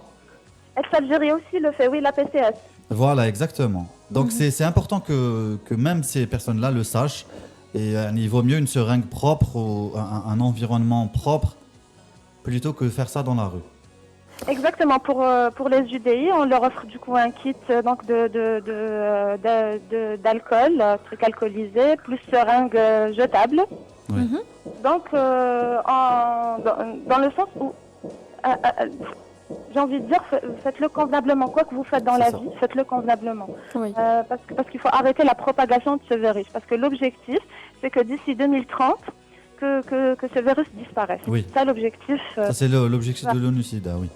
Ex-Algérie aussi le fait, oui, la PCS. Voilà, exactement. Donc c'est important que même ces personnes-là le sachent. Et il vaut mieux une seringue propre ou un environnement propre plutôt que faire ça dans la rue. Exactement. Pour les UDI, on leur offre du coup un kit donc d'alcool, truc alcoolisé, plus seringue jetable. Oui. Donc dans le sens où j'ai envie de dire, faites-le convenablement. Quoi que vous faites dans la vie, faites-le convenablement. Oui. Parce qu'il faut arrêter la propagation de ce virus. Parce que l'objectif, c'est que d'ici 2030, que ce virus disparaisse. Oui. C'est ça l'objectif. Ça, c'est l'objectif de l'ONU-SIDA, oui.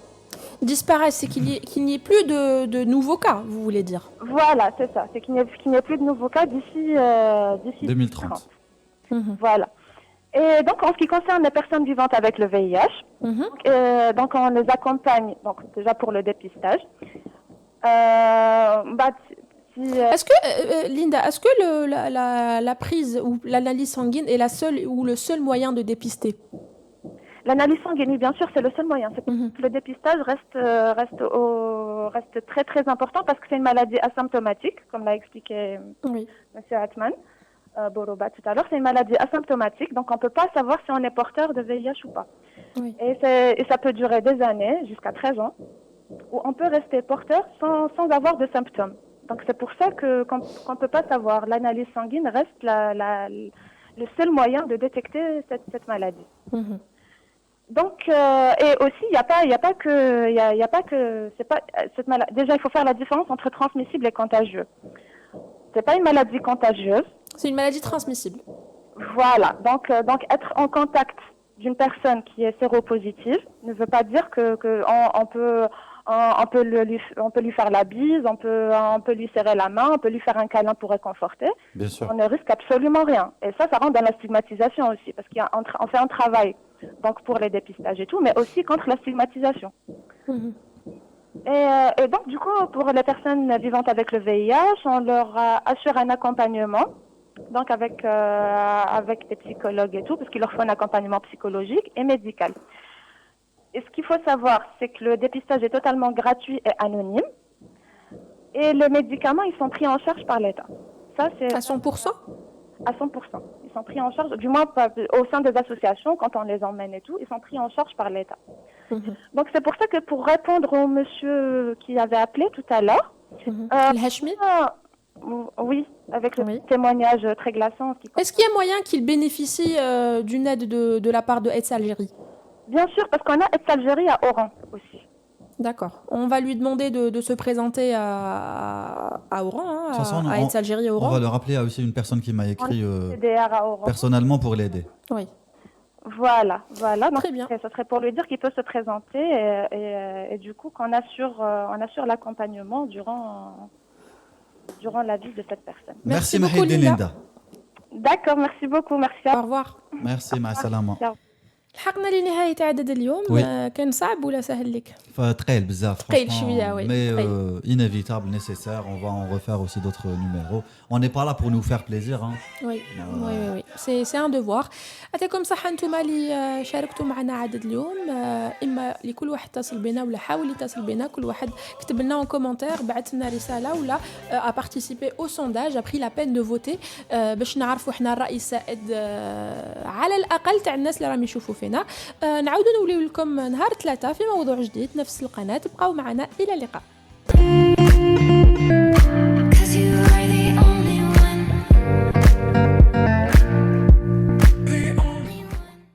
Disparaisse, c'est qu'il n'y ait plus de nouveaux cas, vous voulez dire? Voilà, c'est ça. C'est qu'il n'y ait plus de nouveaux cas d'ici 2030. Voilà. Et donc, en ce qui concerne les personnes vivantes avec le VIH, donc on les accompagne donc, déjà pour le dépistage. Est-ce que, Linda, est-ce que la prise ou l'analyse sanguine est la seule ou le seul moyen de dépister? L'analyse sanguine, bien sûr, c'est le seul moyen. Le dépistage reste très très important parce que c'est une maladie asymptomatique, comme l'a expliqué M. Atman. Boroba tout à l'heure, c'est une maladie asymptomatique, donc on ne peut pas savoir si on est porteur de VIH ou pas. Oui. Et ça peut durer des années, jusqu'à 13 ans, où on peut rester porteur sans avoir de symptômes. Donc c'est pour ça qu'on ne peut pas savoir. L'analyse sanguine reste le seul moyen de détecter cette maladie. Donc, et aussi, il n'y a pas que cette maladie. Déjà, il faut faire la différence entre transmissible et contagieux. C'est pas une maladie contagieuse. C'est une maladie transmissible. Voilà. Donc être en contact d'une personne qui est séropositive ne veut pas dire qu'on peut lui faire la bise, on peut lui serrer la main, on peut lui faire un câlin pour réconforter. Bien sûr. On ne risque absolument rien. Et ça rentre dans la stigmatisation aussi, parce qu'on fait un travail donc pour les dépistages et tout, mais aussi contre la stigmatisation. Et donc, du coup, pour les personnes vivantes avec le VIH, on leur assure un accompagnement, donc avec des psychologues et tout, parce qu'il leur faut un accompagnement psychologique et médical. Et ce qu'il faut savoir, c'est que le dépistage est totalement gratuit et anonyme. Et les médicaments, ils sont pris en charge par l'État. Ça, c'est À 100%? à 100%. Ils sont pris en charge, du moins au sein des associations, quand on les emmène et tout, ils sont pris en charge par l'État. Donc c'est pour ça que pour répondre au monsieur qui avait appelé tout à l'heure, الهاشمي. oui, avec le Oui. témoignage très glaçant. Est-ce qu'il y a moyen qu'il bénéficie d'une aide de la part de AIDS Algérie? Bien sûr, parce qu'on a AIDS Algérie à Oran aussi. D'accord. On va lui demander de se présenter à Oran, hein, De toute façon, à AIDS Algérie à on Oran. va le rappeler à aussi une personne qui m'a écrit CDR à Oran. personnellement pour l'aider. Oui. Voilà. Donc, Très bien. ça serait pour lui dire qu'il peut se présenter et du coup qu'on assure l'accompagnement durant la vie de cette personne. Merci Merci beaucoup, Mahidine Linda. Linda. D'accord, merci beaucoup, merci à Au revoir. Merci, مع السلامة. لحقنا لنهاية عدد اليوم. Oui. كان صعب ولا سهل لك؟ ثقيل بزاف ثقيل franchement, شوية, oui. mais ثقيل. inévitable, nécessaire. On va en refaire aussi d'autres numéros. On n'est pas là pour nous faire plaisir. Hein. Oui. Oui. C'est un devoir. يعطيكم صحة انتوما اللي شاركتوا معنا عدد اليوم. اما لكل واحد اتصل بنا ولا حاول يتصل بنا، كل واحد كتب لنا en commentaire، بعث لنا رسالة ولا a participé au sondage، a pris la peine de voter باش نعرفوا احنا الرأي السائد على الأقل تاع الناس اللي راهم يشوفوا فينا. نعاودوا نوليو لكم نهار 3 في موضوع جديد نفس القناة. بقاو معنا إلى اللقاء.